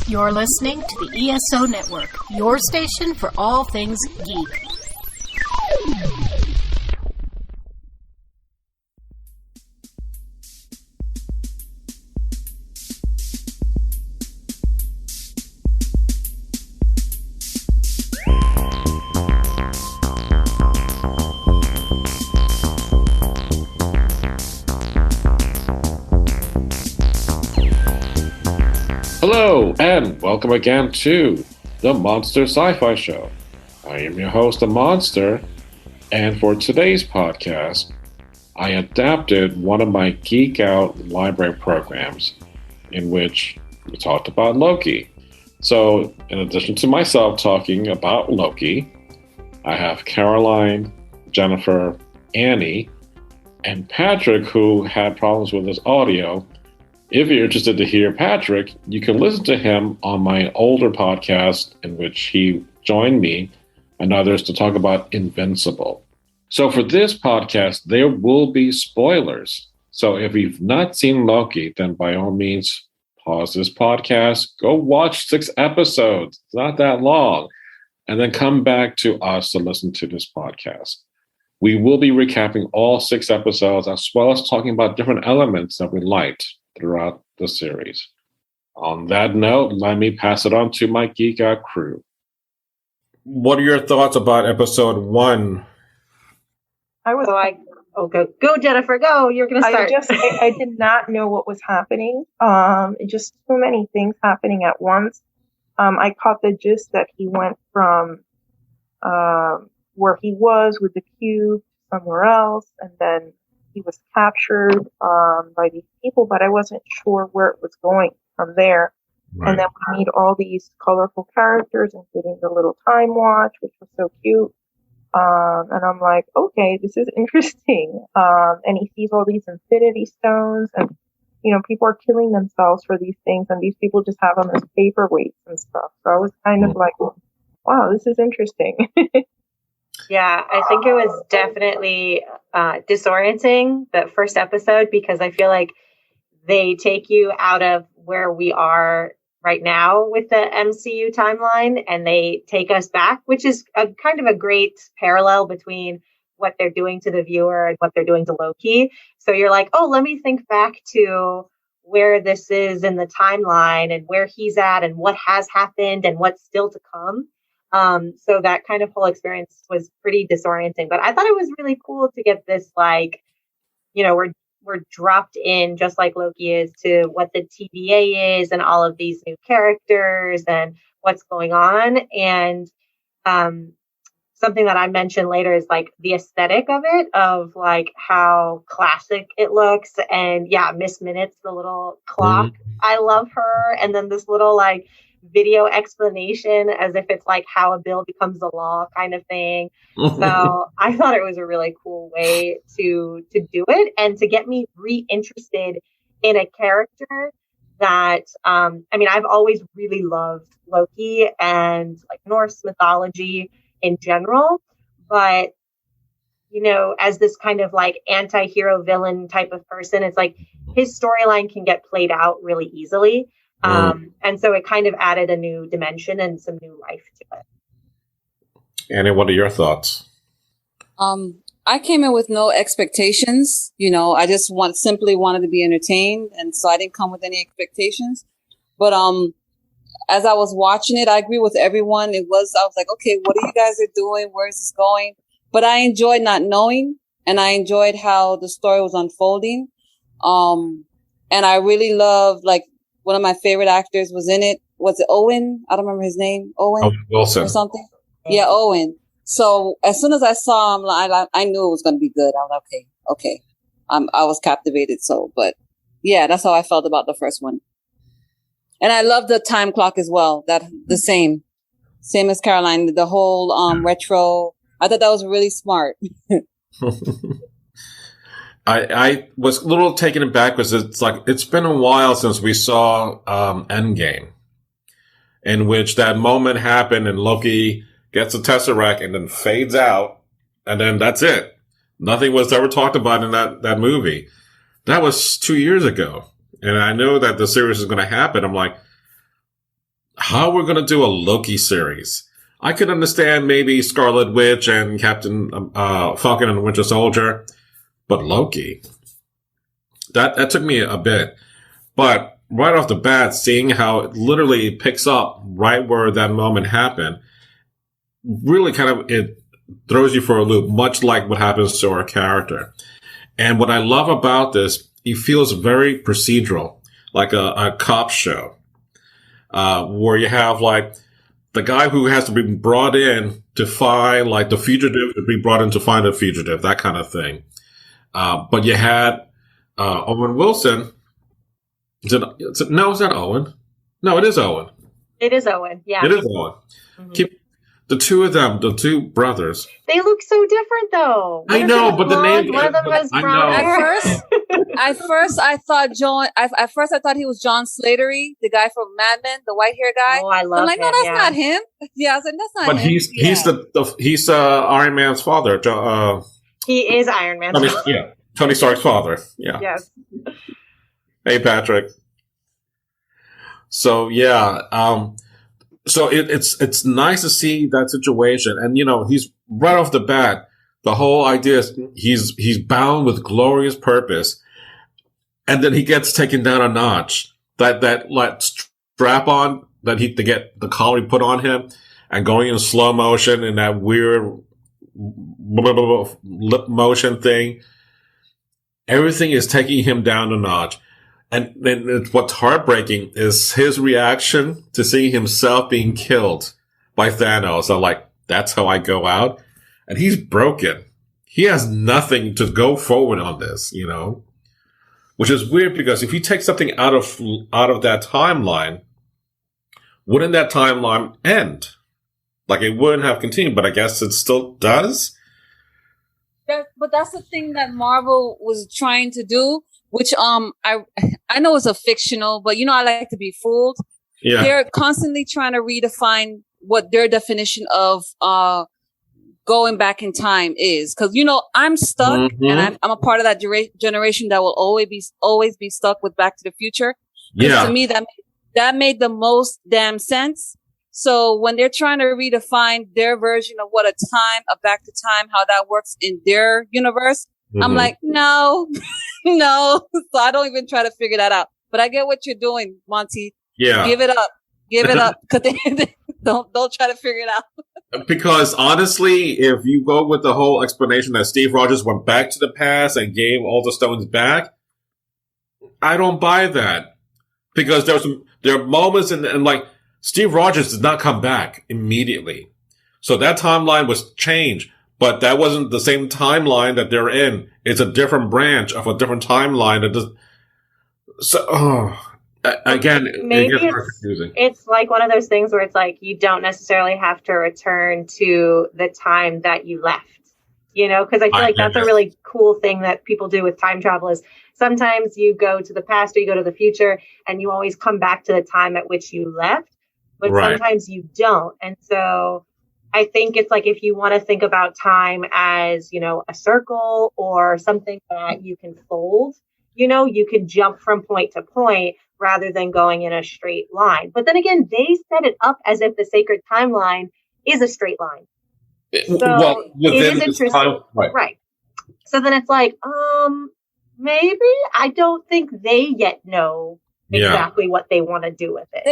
You're listening to the ESO Network, your station for all things geek. Hello, and welcome again to the Monster Sci-Fi Show. I am your host, The Monster, and for today's podcast, I adapted one of my Geek Out library programs in which we talked about Loki. So, in addition to myself talking about Loki, I have Caroline, Jennifer, Annie, and Patrick, who had problems with his audio. If you're interested to hear Patrick, you can listen to him on my older podcast in which he joined me and others to talk about Invincible. So for this podcast, there will be spoilers. So if you've not seen Loki, then by all means, pause this podcast, go watch 6 episodes. It's not that long. And then come back to us to listen to this podcast. We will be recapping all 6 episodes as well as talking about different elements that we liked throughout the series. On that note, let me pass it on to my Geek Out crew. What are your thoughts about episode 1? Go Jennifer, go. You're going to start. I did not know what was happening. Just so many things happening at once. I caught the gist that he went from where he was with the cube somewhere else, and then he was captured by these people, but I wasn't sure where it was going from there. Right. And then we meet all these colorful characters, including the little time watch, which was so cute. And I'm like, okay, this is interesting. And he sees all these infinity stones, and people are killing themselves for these things, and these people just have them as paperweights and stuff. So I was kind of like, wow, this is interesting. Yeah, I think it was definitely disorienting, that first episode, because I feel like they take you out of where we are right now with the MCU timeline, and they take us back, which is a kind of a great parallel between what they're doing to the viewer and what they're doing to Loki. So you're like, oh, let me think back to where this is in the timeline and where he's at and what has happened and what's still to come. So that kind of whole experience was pretty disorienting, but I thought it was really cool to get this, we're dropped in just like Loki is to what the TVA is and all of these new characters and what's going on. And, something that I mentioned later is like the aesthetic of it, of like how classic it looks. And yeah, Miss Minutes, the little clock, I love her. And then this little video explanation as if it's like how a bill becomes a law kind of thing. So I thought it was a really cool way to do it and to get me reinterested in a character that, I've always really loved Loki and like Norse mythology in general, but as this kind of like anti-hero villain type of person, it's like his storyline can get played out really easily. And so it kind of added a new dimension and some new life to it. Annie, what are your thoughts? I came in with no expectations. I just simply wanted to be entertained. And so I didn't come with any expectations. But as I was watching it, I agree with everyone. I was like, okay, what are you guys doing? Where is this going? But I enjoyed not knowing, and I enjoyed how the story was unfolding. And I really loved, one of my favorite actors was in it. Was it Owen? I don't remember his name. Owen Wilson or something. Yeah, Owen. So as soon as I saw him, I knew it was going to be good. I was like, okay. I was captivated. So, but yeah, that's how I felt about the first one. And I love the time clock as well. That the same as Caroline. The whole retro. I thought that was really smart. I was a little taken aback because it's been a while since we saw Endgame, in which that moment happened and Loki gets a Tesseract and then fades out, and then that's it. Nothing was ever talked about in that movie. That was 2 years ago. And I know that the series is going to happen. I'm like, how we're going to do a Loki series. I could understand maybe Scarlet Witch and Captain Falcon and the Winter Soldier, but Loki, that took me a bit. But right off the bat, seeing how it literally picks up right where that moment happened, really kind of it throws you for a loop, much like what happens to our character. And what I love about this, it feels very procedural, like a cop show, where you have like the guy who has to be brought in to find like the fugitive to be brought in to find a fugitive, that kind of thing. But you had Owen Wilson. Is it not Owen? No, it is Owen. It is Owen. Yeah, it is Owen. Mm-hmm. The two of them, the two brothers. They look so different, though. I know, but the name. One of them has brown hair. At first, I thought he was John Slattery, the guy from Mad Men, the white hair guy. Oh, I love him. I'm like, no, that's not him. Yeah, I was like, that's not him. But he's Iron Man's father. He is Iron Man's father. Tony Stark's father. Yeah. Yes. Hey, Patrick. So yeah. So it's nice to see that situation, and he's right off the bat. The whole idea is he's bound with glorious purpose, and then he gets taken down a notch. That like strap on that to get the collar put on him, and going in slow motion in that weird lip motion thing. Everything is taking him down a notch. And then what's heartbreaking is his reaction to seeing himself being killed by Thanos. I'm like, that's how I go out. And he's broken. He has nothing to go forward on this, which is weird because if you take something out of that timeline, wouldn't that timeline end? Like it wouldn't have continued, but I guess it still does. But that's the thing that Marvel was trying to do. Which I know is a fictional, but I like to be fooled. Yeah. They're constantly trying to redefine what their definition of going back in time is. Because I'm stuck, and I'm a part of that generation that will always be stuck with Back to the Future. Yeah. To me, that made the most damn sense. So when they're trying to redefine their version of what a back to time, how that works in their universe, I'm like, no. No, so I don't even try to figure that out. But I get what you're doing, Monty. Yeah, give it up. Because don't try to figure it out. Because honestly, if you go with the whole explanation that Steve Rogers went back to the past and gave all the stones back, I don't buy that. Because there are moments and like Steve Rogers did not come back immediately, so that timeline was changed. But that wasn't the same timeline that they're in. It's a different branch of a different timeline. Again, maybe it's like one of those things where it's like you don't necessarily have to return to the time that you left. Because I feel like that's a really cool thing that people do with time travel is sometimes you go to the past or you go to the future and you always come back to the time at which you left, but sometimes you don't. And so I think it's like if you want to think about time as, a circle or something that you can fold, you could jump from point to point rather than going in a straight line. But then again, they set it up as if the sacred timeline is a straight line. So it is interesting. Right. So then it's like, maybe I don't think they yet know exactly what they want to do with it.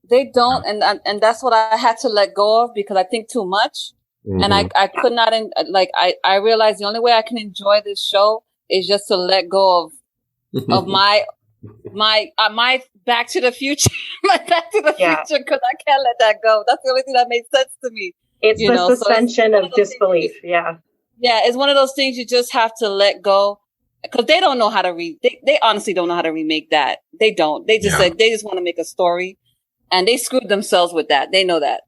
They don't, and that's what I had to let go of because I think too much, and I could not. I realized the only way I can enjoy this show is just to let go of my Back to the Future, future, because I can't let that go. That's the only thing that made sense to me. It's the suspension of disbelief. Yeah, it's one of those things you just have to let go because they don't know how to They honestly don't know how to remake that. They don't. They just they just want to make a story. And they screwed themselves with that. They know that.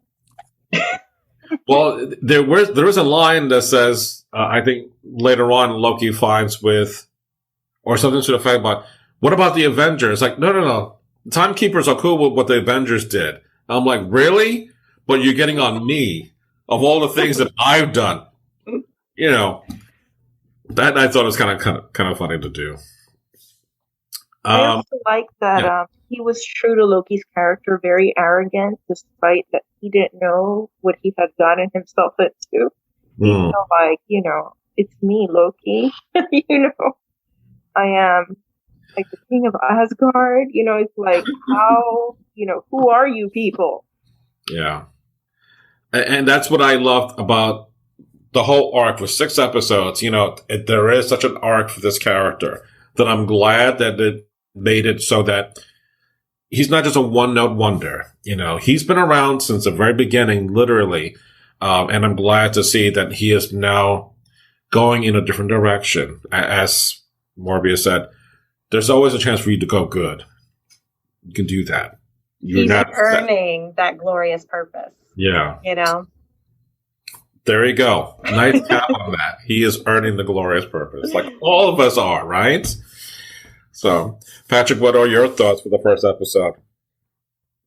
Well, there is a line that says, I think later on Loki finds with, or something to the effect about, what about the Avengers? Like, no. The Timekeepers are cool with what the Avengers did. I'm like, really? But you're getting on me of all the things that I've done. That I thought was kind of funny to do. I also like that he was true to Loki's character, very arrogant, despite that he didn't know what he had gotten himself into. He felt like, it's me, Loki. I am like the king of Asgard. It's like, how, who are you people? Yeah. And that's what I loved about the whole arc for 6 episodes. There is such an arc for this character that I'm glad that it made it so that he's not just a one-note wonder. He's been around since the very beginning, literally. And I'm glad to see that he is now going in a different direction. As Morbius said, there's always a chance for you to go good. You can do that. He's not earning that glorious purpose. Yeah. There you go. Nice cap on that. He is earning the glorious purpose, like all of us are, right? So, Patrick, what are your thoughts for the first episode?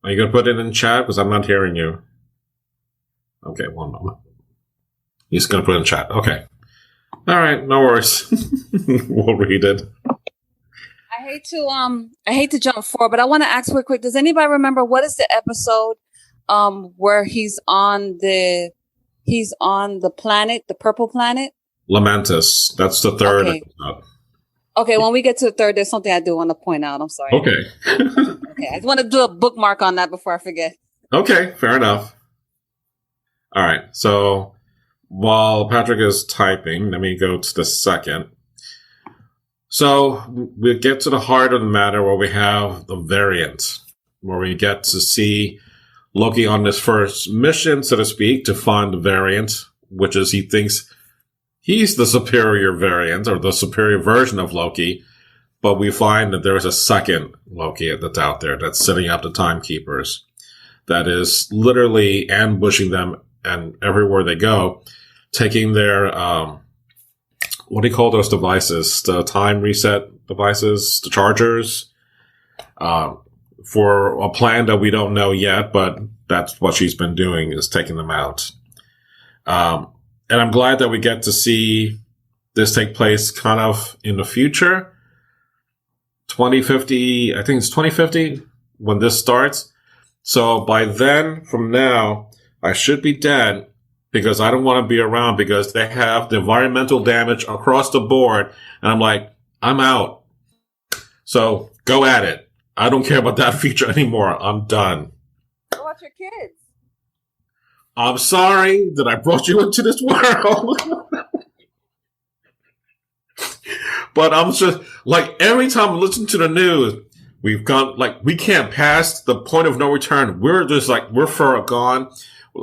Are you going to put it in chat? Because I'm not hearing you. Okay, one moment. He's going to put it in chat. Okay. All right, no worries. We'll read it. I hate to jump forward, but I want to ask real quick. Does anybody remember what is the episode where he's on the planet, the purple planet? Lamentus. That's the third episode. Okay, when we get to the third, there's something I do want to point out. I'm sorry. Okay. Okay, I just want to do a bookmark on that before I forget. Okay, fair enough. All right, so while Patrick is typing, let me go to the second. So we get to the heart of the matter where we have the variant, where we get to see Loki on this first mission, so to speak, to find the variant, which is he thinks he's the superior variant or the superior version of Loki. But we find that there's a second Loki that's out there that's setting up the timekeepers, that is literally ambushing them and everywhere they go, taking their, what do you call those devices? The time reset devices, the chargers, for a plan that we don't know yet, but that's what she's been doing, is taking them out. And I'm glad that we get to see this take place kind of in the future. 2050, I think it's 2050 when this starts. So by then, from now, I should be dead because I don't want to be around because they have the environmental damage across the board. And I'm like, I'm out. So go at it. I don't care about that feature anymore. I'm done. What about your kids? I'm sorry that I brought you into this world. But I'm just like, every time I listen to the news, we've gone, like, we can't pass the point of no return. We're just like, we're far gone.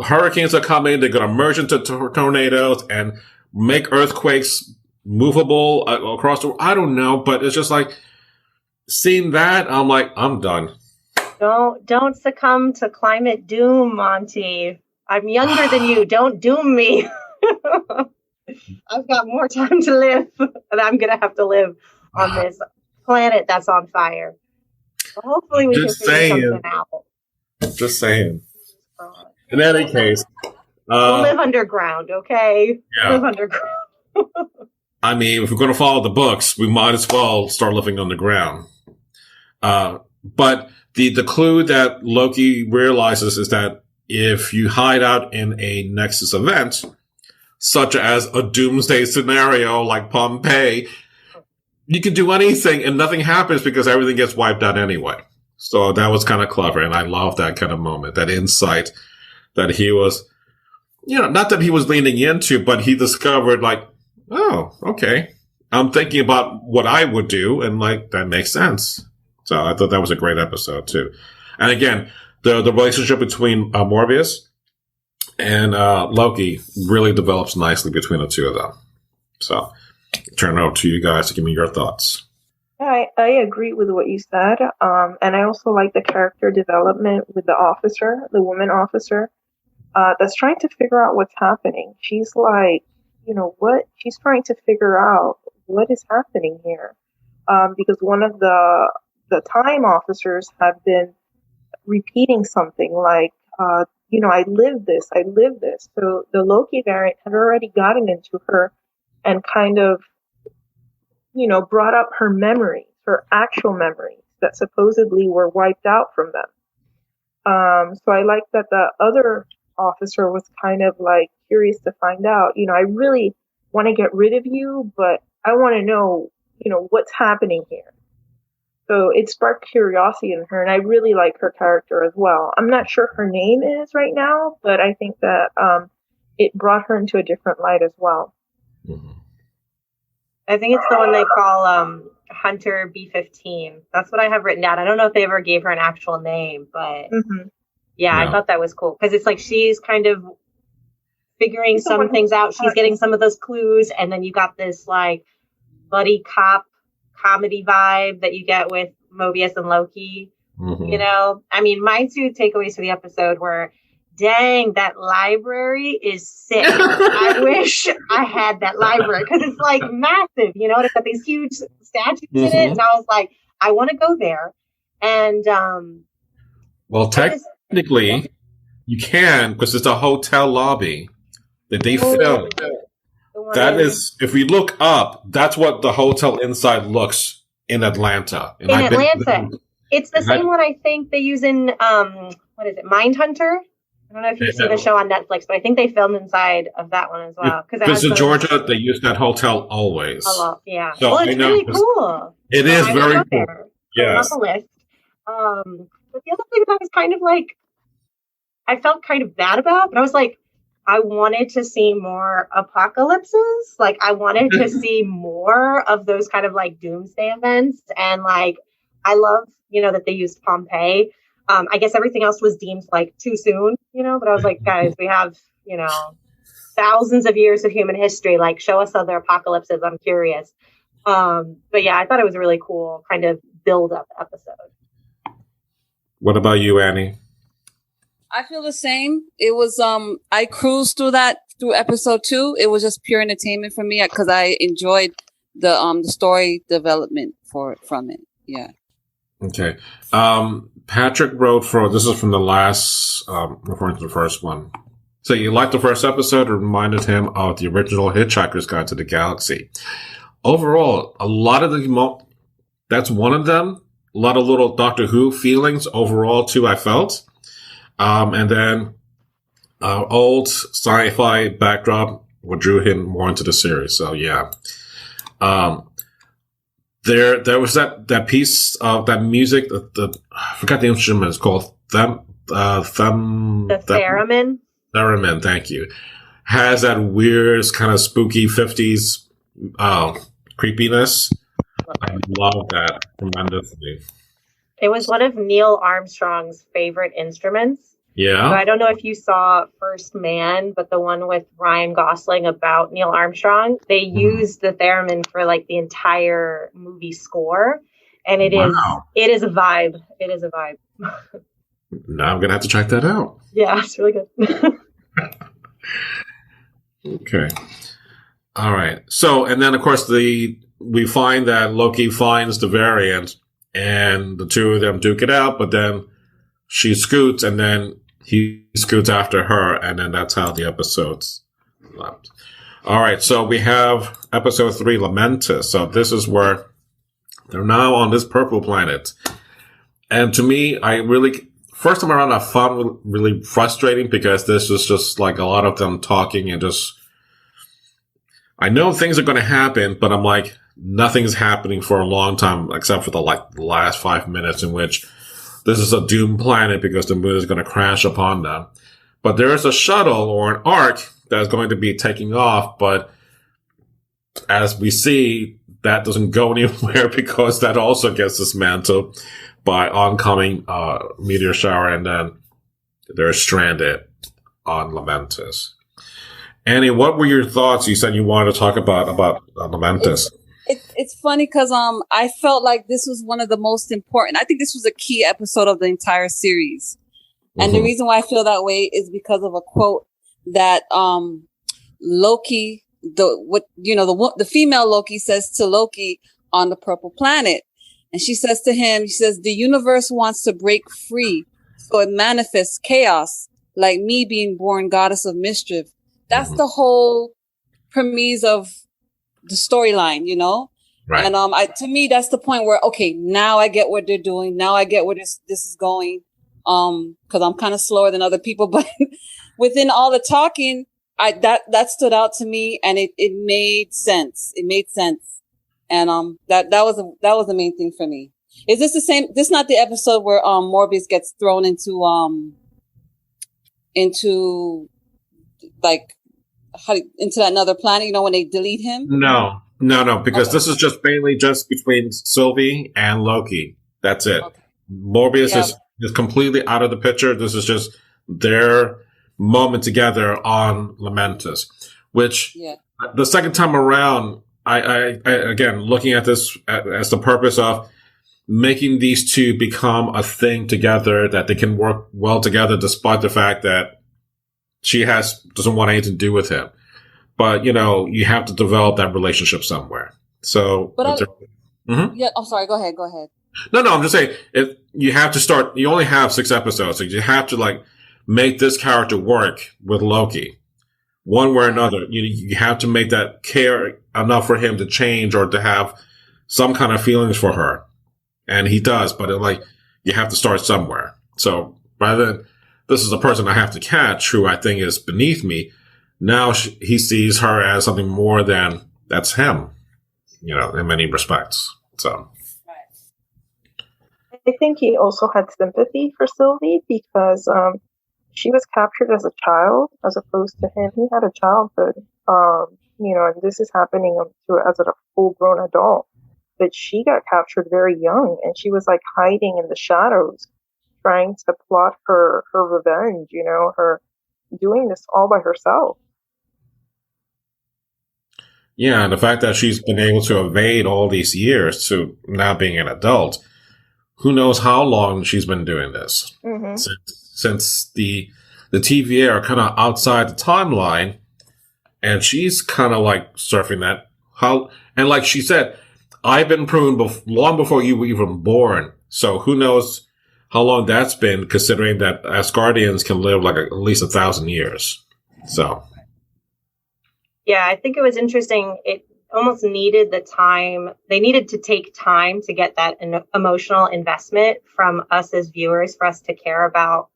Hurricanes are coming. They're going to merge into tornadoes and make earthquakes movable across the world. I don't know, but it's just like, seeing that, I'm like, I'm done. Don't succumb to climate doom, Monty. I'm younger than you. Don't doom me. I've got more time to live, and I'm going to have to live on this planet that's on fire. So hopefully we can figure something out. Just saying. In any case. We'll live underground, okay? Yeah. Live underground. I mean, if we're going to follow the books, we might as well start living underground. But the clue that Loki realizes is that if you hide out in a Nexus event, such as a doomsday scenario like Pompeii, you can do anything and nothing happens because everything gets wiped out anyway. So that was kind of clever, and I love that kind of moment, that insight that he was, not that he was leaning into, but he discovered, like, oh, okay, I'm thinking about what I would do, and, like, that makes sense. So I thought that was a great episode, too. And again, the relationship between Morbius and Loki really develops nicely between the two of them. So turn it over to you guys to give me your thoughts. I agree with what you said. And I also like the character development with the officer, the woman officer, that's trying to figure out what's happening. She's like, she's trying to figure out what is happening here. Because one of the time officers had been repeating something like, I lived this. So the Loki variant had already gotten into her and kind of, brought up her memories, her actual memories. that supposedly were wiped out from them. So I like that the other officer was kind of like curious to find out, I really want to get rid of you, but I want to know, what's happening here. So it sparked curiosity in her, and I really like her character as well. I'm not sure her name is right now, but I think that it brought her into a different light as well. Mm-hmm. I think it's the one they call Hunter B-15. That's what I have written down. I don't know if they ever gave her an actual name, but yeah, I thought that was cool. Because it's like she's kind of figuring some things out. She's getting some of those clues. And then you got this like buddy cop comedy vibe that you get with Mobius and Loki. Mm-hmm. I mean, my two takeaways for the episode were, dang, that library is sick. I wish I had that library because it's like massive, it's got these huge statues in it. And I was like, I want to go there. And well, technically, you can because it's a hotel lobby that they filmed. That is, if we look up, that's what the hotel inside looks in Atlanta. In Atlanta. It's the same one I think they use in, what is it, Mindhunter? I don't know if you've seen the show on Netflix, but I think they filmed inside of that one as well. Because in Georgia, they use that hotel always. A lot, yeah. So well, it's really cool. It is very cool. Yes. On the list. But the other thing that I was kind of like, I felt kind of bad about, but I was like, I wanted to see more apocalypses. Like, I wanted to see more of those kind of like doomsday events. And like, I love, that they used Pompeii. I guess everything else was deemed like too soon, but I was like, guys, we have, thousands of years of human history. Like, show us other apocalypses. I'm curious. But yeah, I thought it was a really cool kind of build up episode. What about you, Annie? I feel the same. It was, I cruised through episode 2. It was just pure entertainment for me because I enjoyed the story development from it. Yeah. Okay. Patrick wrote this is from the last, referring to the first one. So you liked the first episode, it reminded him of the original Hitchhiker's Guide to the Galaxy. Overall, a lot of that's one of them. A lot of little Doctor Who feelings overall too, I felt. And then, old sci-fi backdrop what drew him more into the series. So yeah. There was that piece of that music, I forgot the instrument. It's called the theremin. Theremin, thank you. Has that weird kind of spooky 50s creepiness. I love that tremendously. It was one of Neil Armstrong's favorite instruments. Yeah. So I don't know if you saw First Man, but the one with Ryan Gosling about Neil Armstrong, they used the theremin for like the entire movie score. And it is a vibe. It is a vibe. Now I'm going to have to check that out. Yeah, it's really good. Okay. All right. So, and then of course we find that Loki finds the variant and the two of them duke it out, but then she scoots and then he scoots after her, and then that's how the episode's left. All right, so we have episode 3, Lamenta. So this is where they're now on this purple planet. And to me, first time around, I found really frustrating because this was just like a lot of them talking and just, I know things are going to happen, but I'm like, nothing's happening for a long time except for the last 5 minutes in which this is a doomed planet because the moon is going to crash upon them. But there is a shuttle or an ark that's going to be taking off. But as we see, that doesn't go anywhere because that also gets dismantled by oncoming meteor shower. And then they're stranded on Lamentis. Annie, what were your thoughts? You said you wanted to talk about Lamentis. It's funny because I felt like this was one of the most important. I think this was a key episode of the entire series, and the reason why I feel that way is because of a quote that Loki, the female Loki says to Loki on the purple planet, and she says to him, she says, "The universe wants to break free, so it manifests chaos, like me being born goddess of mischief." That's the whole premise of the storyline, Right. And to me, that's the point where, okay, now I get what they're doing. Now I get where this is going. Because I'm kind of slower than other people, but within all the talking, that stood out to me, and it made sense. It made sense, and that was the main thing for me. Is this the same? This is not the episode where Morbius gets thrown into like into another planet? You know, when they delete him? No, because this is just mainly just between Sylvie and Loki. That's it. Okay. Morbius is completely out of the picture. This is just their moment together on Lamentus, which the second time around, I again, looking at this as the purpose of making these two become a thing together, that they can work well together despite the fact that she doesn't want anything to do with him. But, you have to develop that relationship somewhere. So, yeah, I'm sorry. Go ahead. No, I'm just saying, if you have to start, you only have 6 episodes, so you have to make this character work with Loki. One way or another, you have to make that care enough for him to change or to have some kind of feelings for her. And he does, but you have to start somewhere. So rather than, this is a person I have to catch who I think is beneath me, now he sees her as something more than that's him, in many respects. So. I think he also had sympathy for Sylvie because she was captured as a child as opposed to him. He had a childhood, and this is happening to as a full-grown adult. But she got captured very young, and she was hiding in the shadows, trying to plot her revenge. Her doing this all by herself. Yeah, and the fact that she's been able to evade all these years to now being an adult. Who knows how long she's been doing this? Mm-hmm. Since the TVA are kind of outside the timeline, and she's kind of surfing that. And like she said, I've been pruned long before you were even born. So who knows how long that's been, considering that Asgardians can live at least 1,000 years. So. Yeah, I think it was interesting. It almost needed the time. They needed to take time to get that emotional investment from us as viewers for us to care about,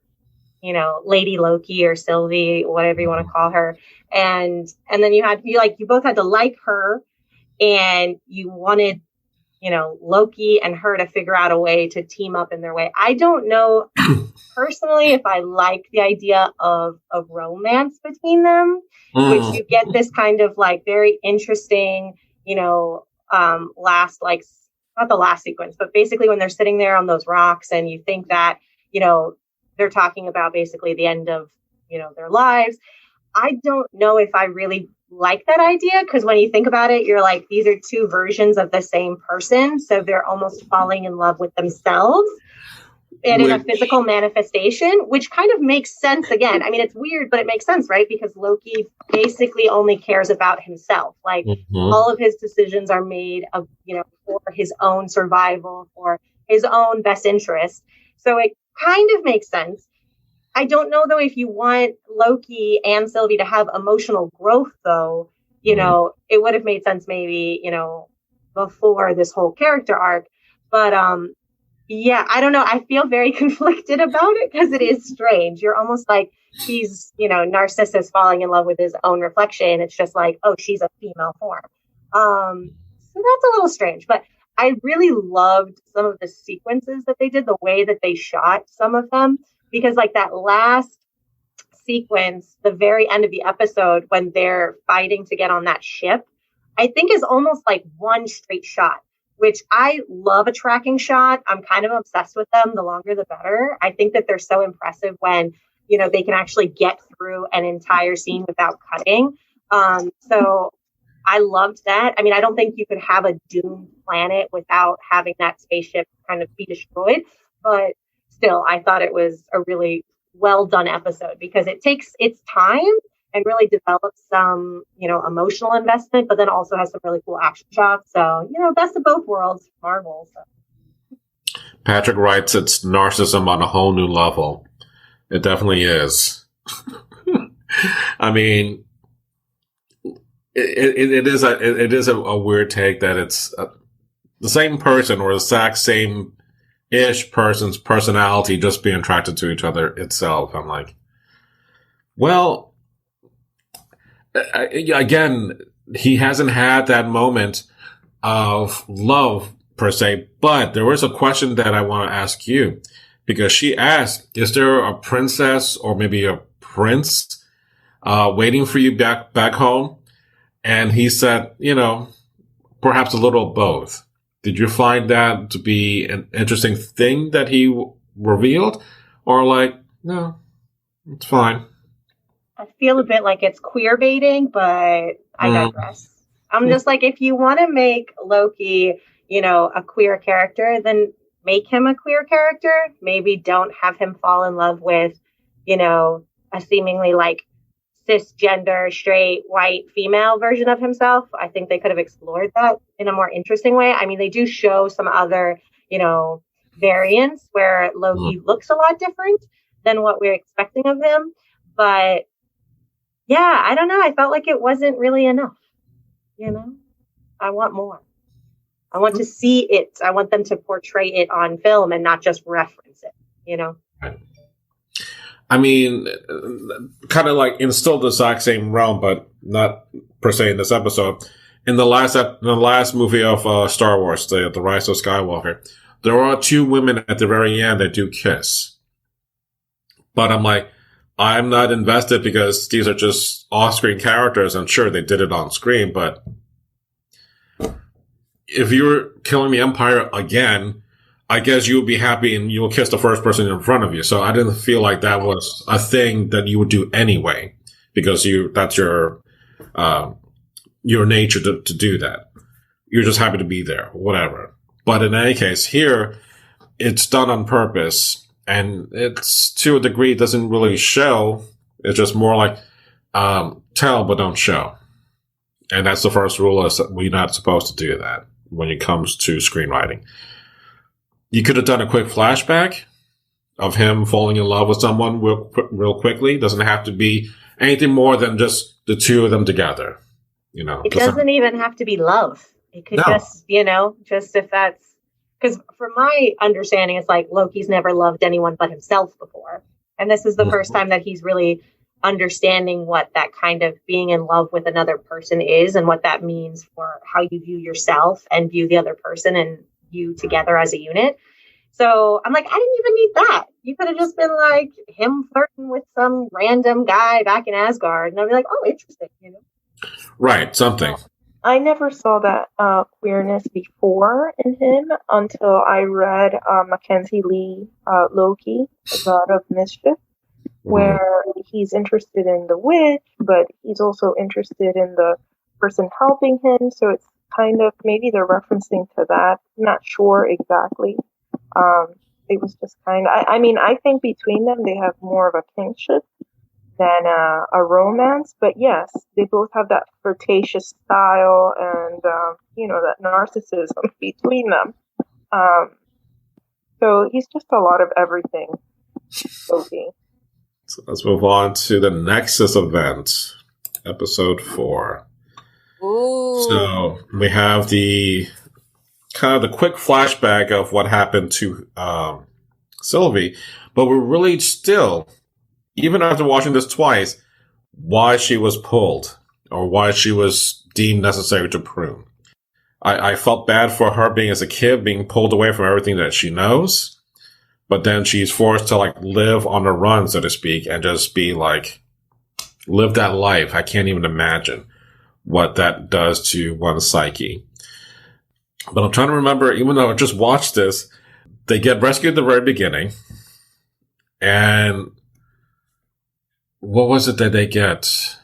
Lady Loki or Sylvie, whatever you want to call her. And then you both had to like her, and you wanted, Loki and her to figure out a way to team up in their way. I don't know personally if I like the idea of a romance between them, which you get this kind of very interesting, last, not the last sequence, but basically when they're sitting there on those rocks and you think that, they're talking about basically the end of, their lives. I don't know if I really like that idea, because when you think about it, you're these are two versions of the same person. So they're almost falling in love with themselves. And in a physical manifestation, which kind of makes sense again. I mean, it's weird, but it makes sense, right? Because Loki basically only cares about himself. All of his decisions are made of, for his own survival, for his own best interest. So it kind of makes sense. I don't know, though, if you want Loki and Sylvie to have emotional growth, though, it would have made sense maybe, before this whole character arc. But, yeah, I don't know. I feel very conflicted about it because it is strange. You're almost he's, Narcissus falling in love with his own reflection. It's just oh, she's a female form. So that's a little strange. But I really loved some of the sequences that they did, the way that they shot some of them, because that last sequence, the very end of the episode when they're fighting to get on that ship, I think is almost one straight shot. Which I love a tracking shot. I'm kind of obsessed with them. The longer, the better. I think that they're so impressive when, they can actually get through an entire scene without cutting. So I loved that. I mean, I don't think you could have a doomed planet without having that spaceship kind of be destroyed. But still, I thought it was a really well done episode because it takes its time and really develops some, emotional investment, but then also has some really cool action shots. So, best of both worlds, Marvel. So. Patrick writes it's narcissism on a whole new level. It definitely is. I mean, it is a weird take that it's the same person or the exact same-ish person's personality just being attracted to each other itself. I'm like, well, again, he hasn't had that moment of love per se, but there was a question that I want to ask you, because she asked, is there a princess or maybe a prince waiting for you back home? And he said, perhaps a little of both. Did you find that to be an interesting thing that he revealed? Or like, no, it's fine. I feel a bit like it's queer baiting, but I digress. I'm just like, if you want to make Loki, a queer character, then make him a queer character. Maybe don't have him fall in love with, a seemingly like cisgender, straight, white, female version of himself. I think they could have explored that in a more interesting way. I mean, they do show some other, variants where Loki looks a lot different than what we're expecting of him. But yeah, I don't know. I felt like it wasn't really enough. I want more. I want to see it. I want them to portray it on film and not just reference it, Right. I mean, kind of like in still the exact same realm, but not per se in this episode. In the last movie of Star Wars, the Rise of Skywalker, there are two women at the very end that do kiss. But I'm like, I'm not invested because these are just off-screen characters, and sure, they did it on screen, but if you're killing the Empire again, I guess you would be happy and you will kiss the first person in front of you. So I didn't feel like that was a thing that you would do anyway, because that's your nature to do that. You're just happy to be there, whatever. But in any case, here, it's done on purpose, and it's to a degree doesn't really show. It's just more like, tell but don't show. And that's the first rule, is that we're not supposed to do that when it comes to screenwriting. You could have done a quick flashback of him falling in love with someone real quickly. It doesn't have to be anything more than just the two of them together. It doesn't even have to be love. It could just if that's, because from my understanding, it's like Loki's never loved anyone but himself before. And this is the first time that he's really understanding what that kind of being in love with another person is, and what that means for how you view yourself and view the other person and you together as a unit. So I'm like, I didn't even need that. You could have just been like him flirting with some random guy back in Asgard, and I'd be like, oh, interesting, Right, something. I never saw that queerness before in him until I read Mackenzie Lee, Loki, The God of Mischief, where he's interested in the witch, but he's also interested in the person helping him. So it's kind of, maybe they're referencing to that. I'm not sure exactly. It was just kind of, I think between them, they have more of a kinship than a romance. But yes, they both have that flirtatious style and, that narcissism between them. So he's just a lot of everything. Loki. So let's move on to the Nexus event, episode 4. Ooh. So we have the kind of the quick flashback of what happened to Sylvie, but we're really still, even after watching this twice, why she was pulled or why she was deemed necessary to prune. I felt bad for her being as a kid, being pulled away from everything that she knows, but then she's forced to live on the run, so to speak, and just be live that life. I can't even imagine what that does to one's psyche. But I'm trying to remember, even though I just watched this, they get rescued at the very beginning. And what was it that they get?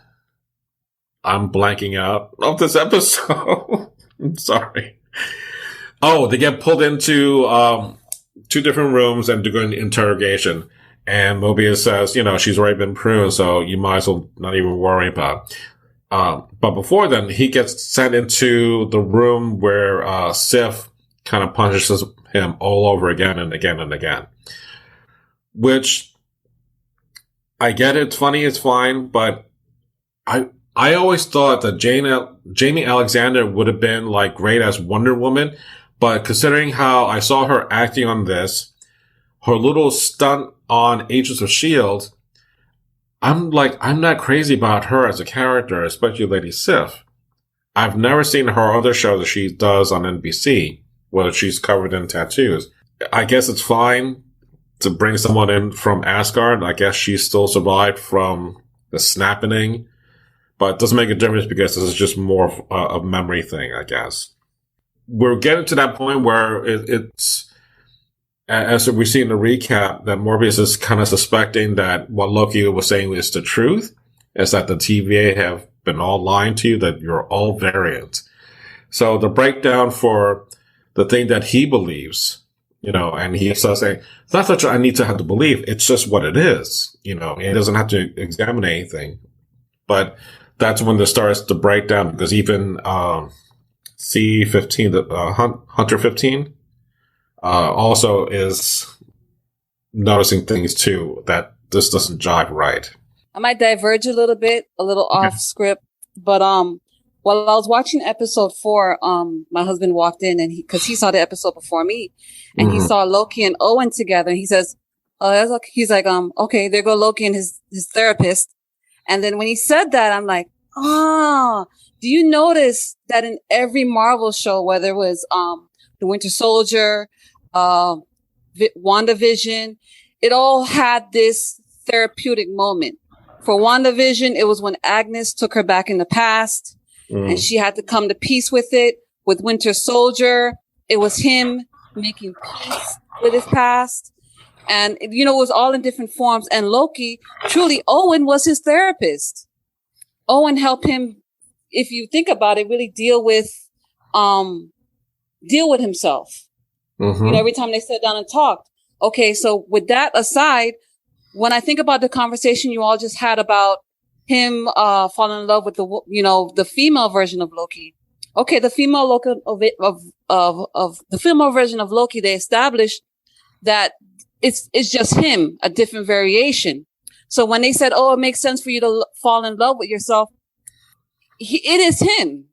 I'm blanking out of this episode. I'm sorry. Oh, they get pulled into 2 different rooms and do an interrogation. And Mobius says, she's already been pruned, so you might as well not even worry about it. But before then, he gets sent into the room where Sif kind of punishes him all over again and again and again. Which, I get it, it's funny, it's fine, but I always thought that Jamie Alexander would have been great as Wonder Woman, But considering how I saw her acting on this, her little stunt on Agents of S.H.I.E.L.D., I'm not crazy about her as a character, especially Lady Sif. I've never seen her other show that she does on NBC, whether she's covered in tattoos. I guess it's fine to bring someone in from Asgard. I guess she still survived from the snapping, but it doesn't make a difference because this is just more of a memory thing, I guess. We're getting to that point where it's, as we see in the recap, that Morbius is kind of suspecting that what Loki was saying is the truth, is that the TVA have been all lying to you, that you're all variants. So the breakdown for the thing that he believes, and he starts saying, it's not that I need to have the belief, it's just what it is, he doesn't have to examine anything. But that's when there starts to break down, because even C-15, Hunter 15, also is noticing things too, that this doesn't jive right. I might diverge a little off script, but while I was watching episode 4, my husband walked in and because he saw the episode before me, and he saw Loki and Owen together, and he says, "Oh, that's okay." He's like, okay, there go Loki and his therapist." And then when he said that, I'm like, do you notice that in every Marvel show, whether it was the Winter Soldier, WandaVision, it all had this therapeutic moment. For WandaVision, it was when Agnes took her back in the past and she had to come to peace with it. With Winter Soldier, it was him making peace with his past. And, it was all in different forms. And Loki, truly, Owen was his therapist. Owen helped him, if you think about it, really deal with himself. Every time they sat down and talked. Okay, so with that aside, when I think about the conversation you all just had about him falling in love with the female version of Loki. Okay, the female Loki of the female version of Loki, they established that it's just him, a different variation. So when they said, "Oh, it makes sense for you to fall in love with yourself," it is him,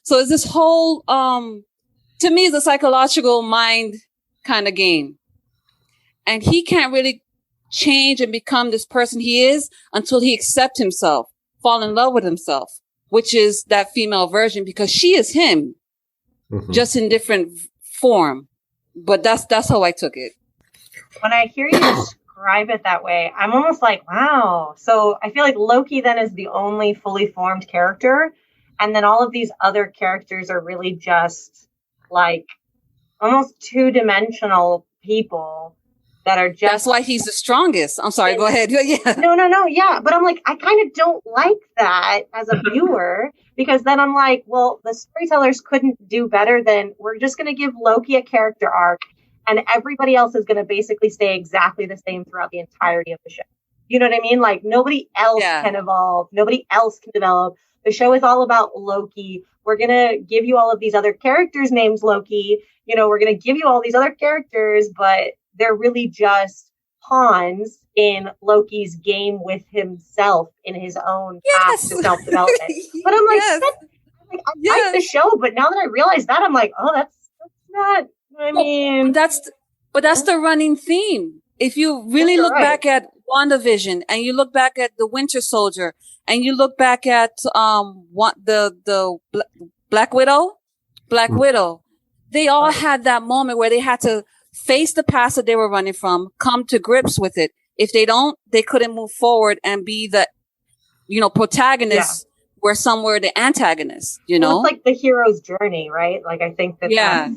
So it's this whole to me, it's a psychological mind kind of game, and he can't really change and become this person he is until he accepts himself, fall in love with himself, which is that female version, because she is him, just in different form. But that's how I took it. When I hear you describe it that way, I'm almost like, wow. So I feel like Loki then is the only fully formed character, and then all of these other characters are really just like almost two-dimensional people that are just... That's why he's the strongest. I'm sorry, go ahead. Yeah. No, yeah. But I'm like, I kind of don't like that as a viewer, because then I'm like, well, the storytellers couldn't do better than, we're just going to give Loki a character arc, and everybody else is going to basically stay exactly the same throughout the entirety of the show. You know what I mean? Like, nobody else can evolve. Nobody else can develop. The show is all about Loki. We're going to give you all of these other characters named Loki. We're going to give you all these other characters, but they're really just pawns in Loki's game with himself in his own path to self-development. But I'm like, I like the show, but now that I realize that, I'm like, oh, that's not, I mean. But that's the running theme. If you really look back at WandaVision, and you look back at the Winter Soldier, and you look back at the Black Widow, they all had that moment where they had to face the past that they were running from, come to grips with it. If they don't, they couldn't move forward and be the, protagonist where some were the antagonists, Well, it's like the hero's journey, right? Like, I think that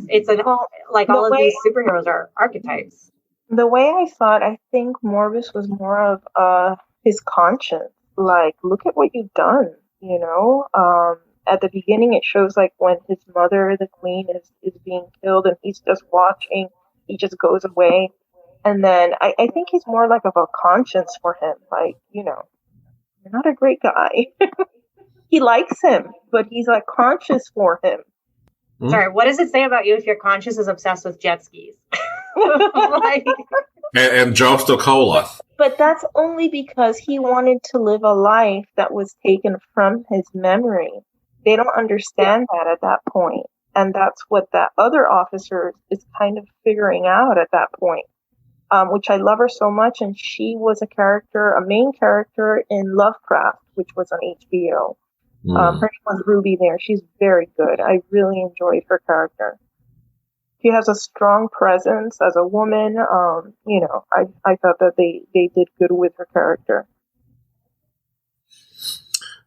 it's all of these superheroes are archetypes. The way I saw it, I think Morbius was more of his conscience. Like, look at what you've done, At the beginning, it shows like when his mother, the queen, is being killed and he's just watching. He just goes away. And then I think he's more like of a conscience for him. Like, you're not a great guy. He likes him, but he's like conscious for him. Sorry, what does it say about you if your conscience is obsessed with jet skis? And Josta Cola. But that's only because he wanted to live a life that was taken from his memory. They don't understand that at that point. And that's what that other officer is kind of figuring out at that point, which I love her so much. And she was a main character in Lovecraft, which was on HBO. Her name was Ruby there. She's very good. I really enjoyed her character. She has a strong presence as a woman. I thought that they did good with her character.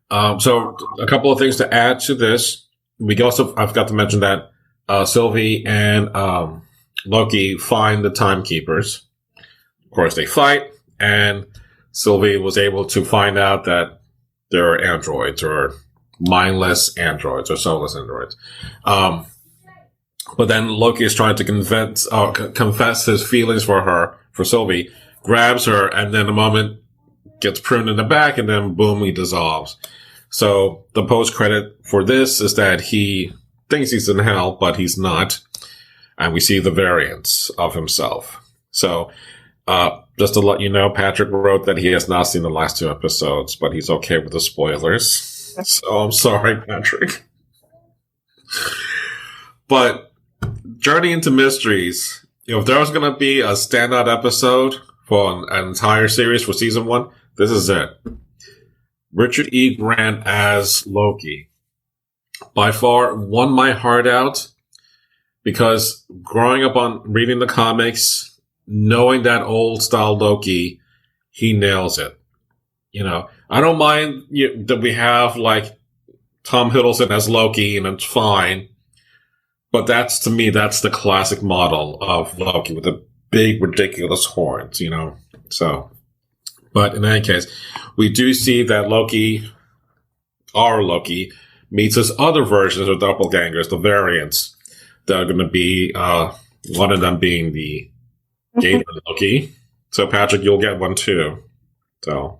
So a couple of things to add to this. I forgot to mention that Sylvie and Loki find the timekeepers. Of course, they fight, and Sylvie was able to find out that there are androids, or mindless androids, or soulless androids. But then Loki is trying to confess his feelings for Sylvie, grabs her, and then the moment gets pruned in the back, and then boom, he dissolves. So the post-credit for this is that he thinks he's in hell, but he's not. And we see the variants of himself. So just to let you know, Patrick wrote that he has not seen the last 2 episodes, but he's okay with the spoilers. So I'm sorry, Patrick. But Journey into Mysteries, if there was going to be a standout episode for an entire series for season 1, this is it. Richard E. Grant as Loki. By far won my heart out, because growing up on reading the comics, knowing that old style Loki, he nails it. I don't mind that we have like Tom Hiddleston as Loki, and it's fine. But to me, that's the classic model of Loki with the big, ridiculous horns, So, but in any case, we do see that our Loki, meets his other versions of doppelgangers, the variants, that are going to be, one of them being the Gator Loki. So, Patrick, you'll get one too. So,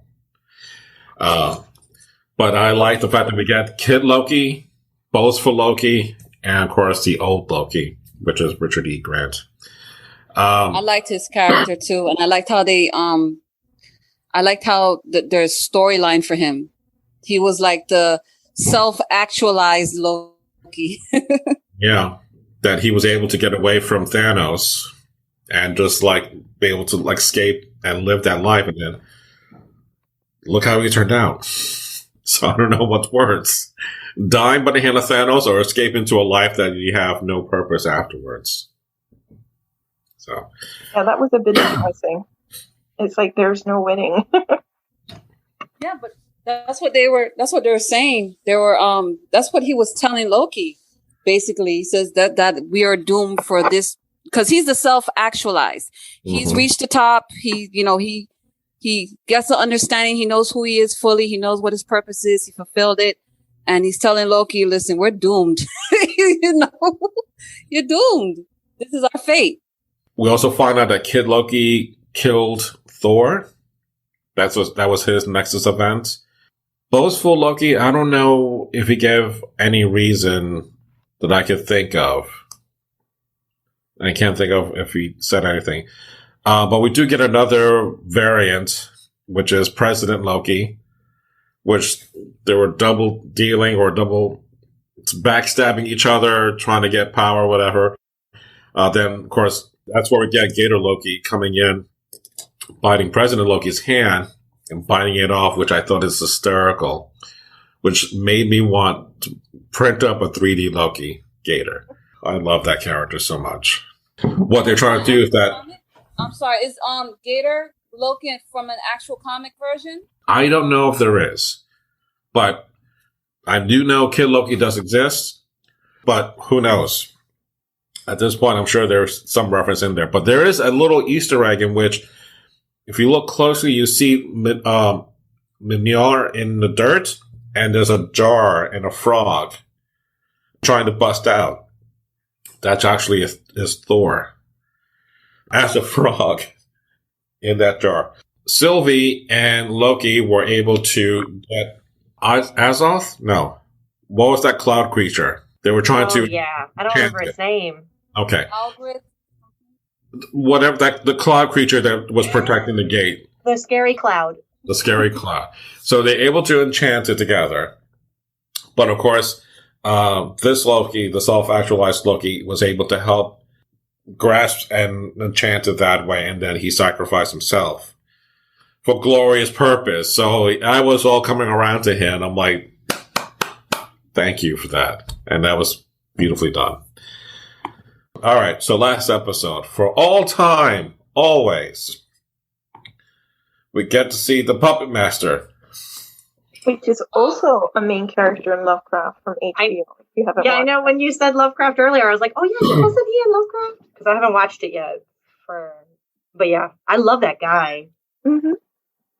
but I like the fact that we get Kid Loki, boastful Loki, and of course the old Loki, which is Richard E. Grant. I liked his character too, and I liked how there's storyline for him. He was like the self-actualized Loki. Yeah, that he was able to get away from Thanos and just like be able to like escape and live that life, and then look how he turned out. So I don't know what's worse: dying by the hand of Thanos, or escape into a life that you have no purpose afterwards. So yeah, that was a bit depressing. It's like there's no winning. Yeah, but that's what they were saying. They were that's what he was telling Loki. Basically, he says that we are doomed for this, because he's the self-actualized. He's reached the top. He gets the understanding. He knows who he is fully. He knows what his purpose is. He fulfilled it. And he's telling Loki, listen, we're doomed. You're doomed. This is our fate. We also find out that Kid Loki killed Thor. That was his Nexus event. Boastful Loki, I don't know if he gave any reason that I could think of. I can't think of if he said anything. But we do get another variant, which is President Loki, which they were double dealing or double backstabbing each other, trying to get power, whatever. Then, of course, that's where we get Gator Loki coming in, biting President Loki's hand and biting it off, which I thought is hysterical, which made me want to print up a 3D Loki Gator. I love that character so much. What they're trying to do is that... I'm sorry, is Gator Loki from an actual comic version? I don't know if there is, but I do know Kid Loki does exist, but who knows? At this point, I'm sure there's some reference in there, but there is a little Easter egg in which, if you look closely, you see Mjolnir in the dirt, and there's a jar and a frog trying to bust out. That's actually is Thor as a frog in that jar. Sylvie and Loki were able to get Azoth? No. What was that cloud creature? They were trying to... yeah. I don't remember its name. Okay. Whatever, the cloud creature that was protecting the gate. The scary cloud. The scary cloud. So they're able to enchant it together. But of course, this Loki, the self-actualized Loki, was able to help grasp and enchant it that way, and then he sacrificed himself for glorious purpose. So I was all coming around to him. I'm like, thank you for that. And that was beautifully done. All right, so last episode. For all time, always, we get to see the Puppet Master. Which is also a main character in Lovecraft from HBO. If you haven't Yeah, I watched know. it. When you said Lovecraft earlier, I was like, oh yeah, wasn't he in Lovecraft? Because I haven't watched it yet. But yeah, I love that guy. Mm-hmm.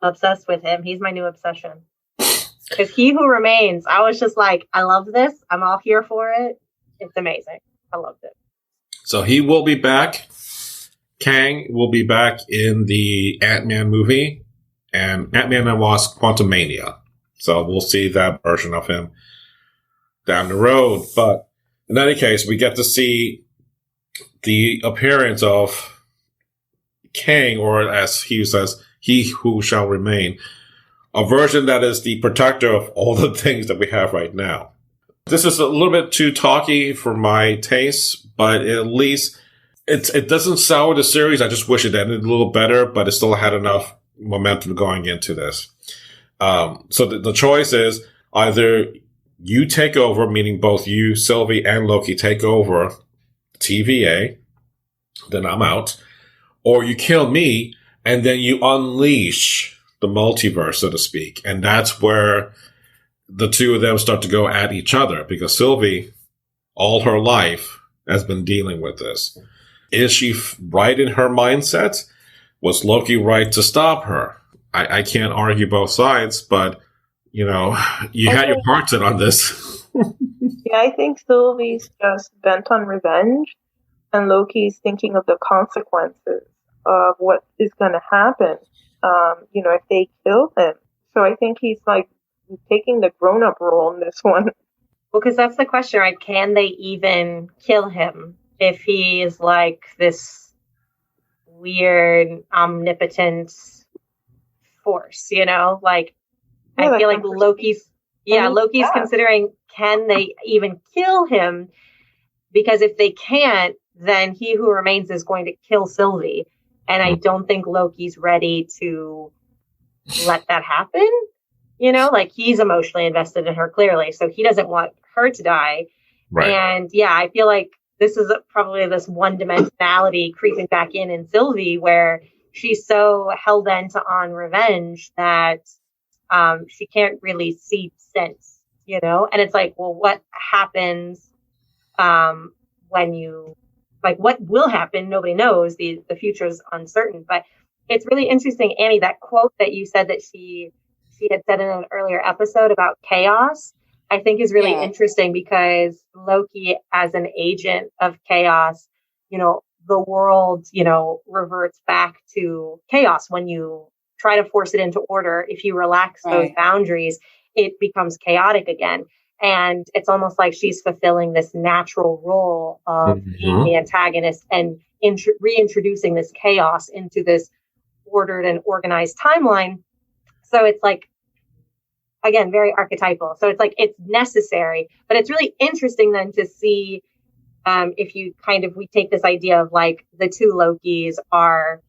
Obsessed with him. He's my new obsession. Because He Who Remains, I was just like, I love this. I'm all here for it. It's amazing. I loved it. So he will be back. Kang will be back in the Ant-Man movie and Ant-Man and Wasp Quantumania. So we'll see that version of him down the road. But in any case, we get to see the appearance of Kang, or as he says, He Who Shall Remain, a version that is the protector of all the things that we have right now. This is a little bit too talky for my taste, but at least it doesn't sour the series. I just wish it ended a little better, but it still had enough momentum going into this. So the choice is either you take over, meaning both you, Sylvie, and Loki take over TVA, then I'm out, or you kill me, and then you unleash the multiverse, so to speak. And that's where the two of them start to go at each other, because Sylvie, all her life, has been dealing with this. Is she right in her mindset? Was Loki right to stop her? I can't argue both sides, but, you know, you had your heart set on this. Yeah, I think Sylvie's just bent on revenge, and Loki's thinking of the consequences of what is going to happen, if they kill him. So I think he's like taking the grown-up role in this one. Well, because that's the question, right? Can they even kill him if he is like this weird, omnipotent force, Like, I feel like Loki's considering, can they even kill him? Because if they can't, then He Who Remains is going to kill Sylvie. And I don't think Loki's ready to let that happen. Like, he's emotionally invested in her, clearly. So he doesn't want her to die. Right. And yeah, I feel like this is probably this one-dimensionality creeping back in Sylvie, where she's so hell-bent on revenge that she can't really see sense, And it's like, well, what happens when you, like, what will happen? Nobody knows. The future's uncertain. But it's really interesting, Annie, that quote that you said that she had said in an earlier episode about chaos, I think is really interesting, because Loki, as an agent of chaos, the world, reverts back to chaos. When you try to force it into order, if you relax those boundaries, it becomes chaotic again. And it's almost like she's fulfilling this natural role of being the antagonist and reintroducing this chaos into this ordered and organized timeline. So it's like, again, very archetypal. So it's like, it's necessary, but it's really interesting then to see if you we take this idea of like the two Lokis are,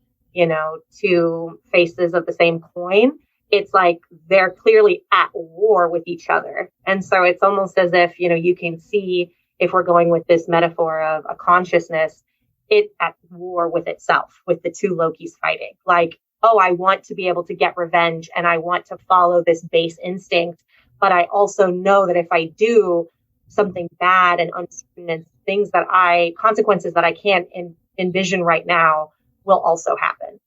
two faces of the same coin. It's like they're clearly at war with each other. And so it's almost as if, you can see, if we're going with this metaphor of a consciousness, it at war with itself, with the two Lokis fighting. Like, oh, I want to be able to get revenge and I want to follow this base instinct. But I also know that if I do, something bad and uncertain and consequences that I can't envision right now will also happen.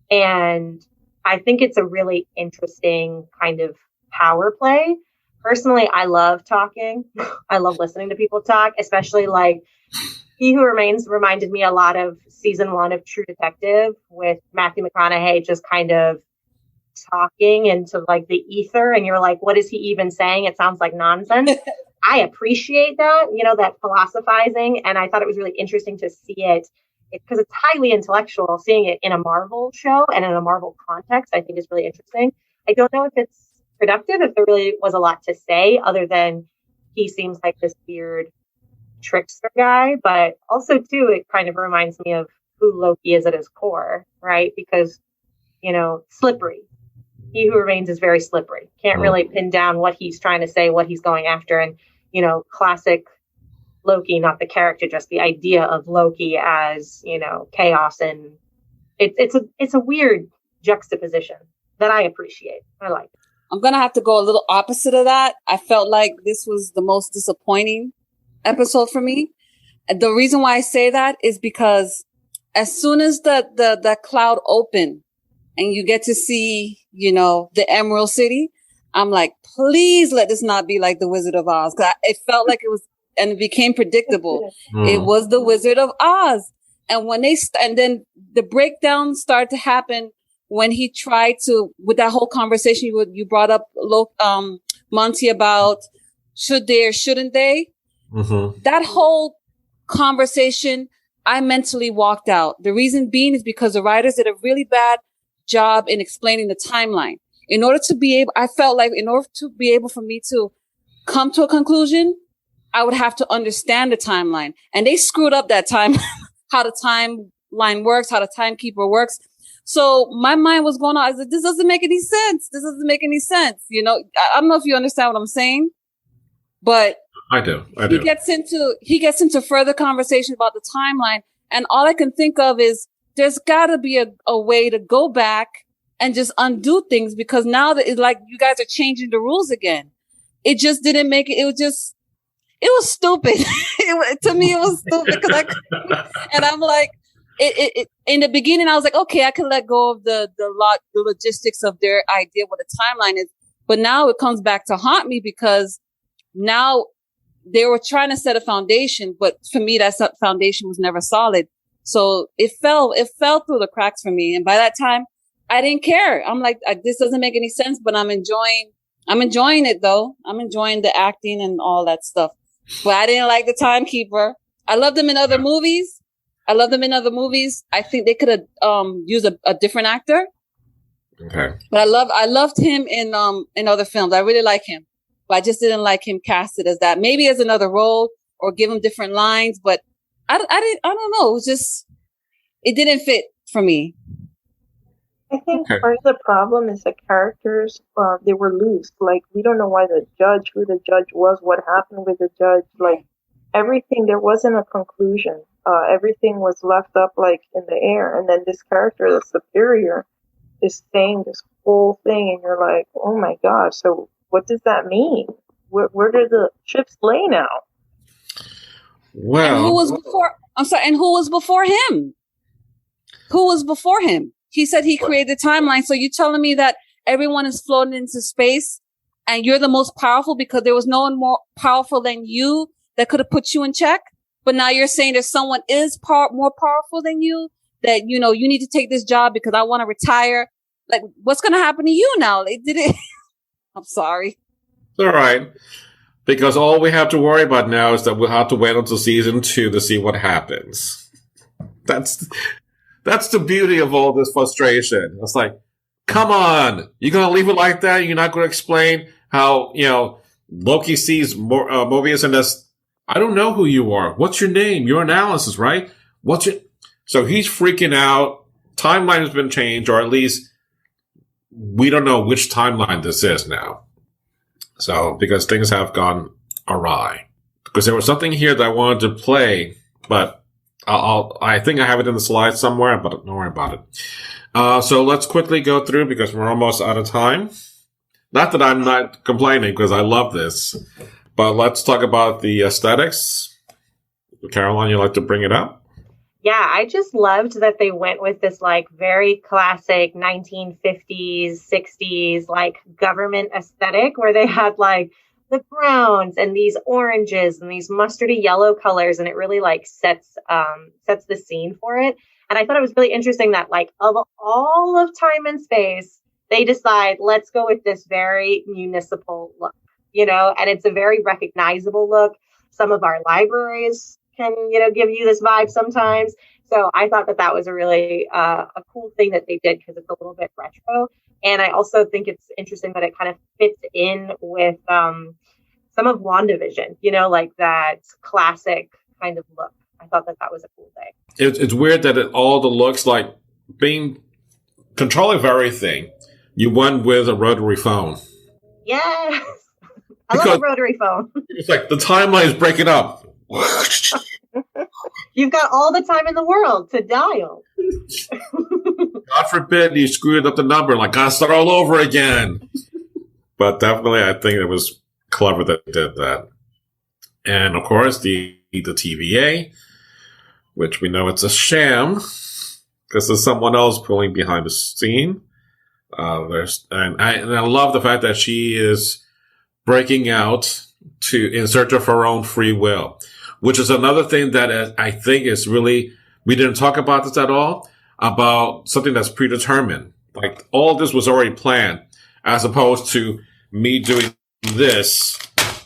And I think it's a really interesting kind of power play. Personally, I love talking. I love listening to people talk, especially like He Who Remains reminded me a lot of season 1 of True Detective, with Matthew McConaughey just kind of talking into like the ether. And you're like, what is he even saying? It sounds like nonsense. I appreciate that, that philosophizing. And I thought it was really interesting to see it, because it's highly intellectual. Seeing it in a Marvel show and in a Marvel context, I think is really interesting. I don't know if it's productive, if there really was a lot to say other than he seems like this weird trickster guy, but also too, it kind of reminds me of who Loki is at his core, right? Because, slippery. He who remains is very slippery. Can't really pin down what he's trying to say, what he's going after. And, classic Loki, not the character, just the idea of Loki as, chaos. And it's a weird juxtaposition that I appreciate. I like it. I'm going to have to go a little opposite of that. I felt like this was the most disappointing episode for me. And the reason why I say that is because as soon as the cloud opened and you get to see, the Emerald City, I'm like, please let this not be like the Wizard of Oz. 'Cause it felt like it was, and it became predictable. It was the Wizard of Oz. And when and then the breakdown started to happen when he tried to, with that whole conversation you brought up, Monty, about should they or shouldn't they? Mm-hmm. That whole conversation, I mentally walked out. The reason being is because the writers did a really bad job in explaining the timeline. I felt like in order to be able for me to come to a conclusion, I would have to understand the timeline. And they screwed up that time, how the timeline works, how the timekeeper works. So my mind was going on. I was like, this doesn't make any sense. This doesn't make any sense. I don't know if you understand what I'm saying, but I do. He gets into further conversation about the timeline. And all I can think of is there's gotta be a way to go back and just undo things, because now that it's like you guys are changing the rules again. It just didn't make it. It was stupid. To me, it was stupid. And I'm like, it in the beginning, I was like, okay, I can let go of the logistics of their idea what the timeline is. But now it comes back to haunt me, because now they were trying to set a foundation, but for me, that foundation was never solid. So it fell through the cracks for me. And by that time, I didn't care. I'm like, this doesn't make any sense, but I'm enjoying it though. I'm enjoying the acting and all that stuff. But I didn't like the timekeeper. I loved him in other movies. I think they could have used a different actor. Okay. But I loved him in other films. I really like him. But I just didn't like him casted as that. Maybe as another role or give him different lines. But I don't know. It was just, it didn't fit for me. I think part of the problem is the characters, they were loose. Like, we don't know who the judge was, what happened with the judge. Like, everything, there wasn't a conclusion. Everything was left up, like, in the air. And then this character, the superior, is saying this whole thing. And you're like, oh my gosh, so what does that mean? Where do the chips lay now? Well, and who was before? I'm sorry. And who was before him? Who was before him? He said he created the timeline. So you're telling me that everyone is floating into space and you're the most powerful because there was no one more powerful than you that could have put you in check? But now you're saying that someone is more powerful than you, that, you need to take this job because I want to retire. Like, what's going to happen to you now? They did it. I'm sorry. It's all right. Because all we have to worry about now is that we'll have to wait until season 2 to see what happens. That's the beauty of all this frustration. It's like, come on, you're going to leave it like that? You're not going to explain how, Loki sees Mobius and this, I don't know who you are. What's your name? Your analysis, right? So he's freaking out. Timeline has been changed, or at least we don't know which timeline this is now. So, because things have gone awry. Because there was something here that I wanted to play, but I think I have it in the slides somewhere, but don't worry about it. So let's quickly go through because we're almost out of time. Not that I'm not complaining because I love this, but let's talk about the aesthetics. Caroline, you'd like to bring it up? Yeah, I just loved that they went with this like very classic 1950s, 60s like government aesthetic where they had like the browns and these oranges and these mustardy yellow colors, and it really like sets the scene for it. And I thought it was really interesting that like of all of time and space, they decide let's go with this very municipal look, and it's a very recognizable look. Some of our libraries can give you this vibe sometimes. So I thought that was a really a cool thing that they did because it's a little bit retro. And I also think it's interesting that it kind of fits in with some of WandaVision, like that classic kind of look. I thought that was a cool thing. It's weird that all the looks like being controlling everything. You went with a rotary phone. Yes. I love a rotary phone. It's like the timeline is breaking up. You've got all the time in the world to dial. God forbid you screwed up the number. Like, gotta start all over again. But definitely, I think it was clever that they did that. And of course, the TVA, which we know it's a sham, because there's someone else pulling behind the scene. And I love the fact that she is breaking out in search of her own free will, which is another thing that I think is really, we didn't talk about this at all, about something that's predetermined. Like, all this was already planned, as opposed to me doing this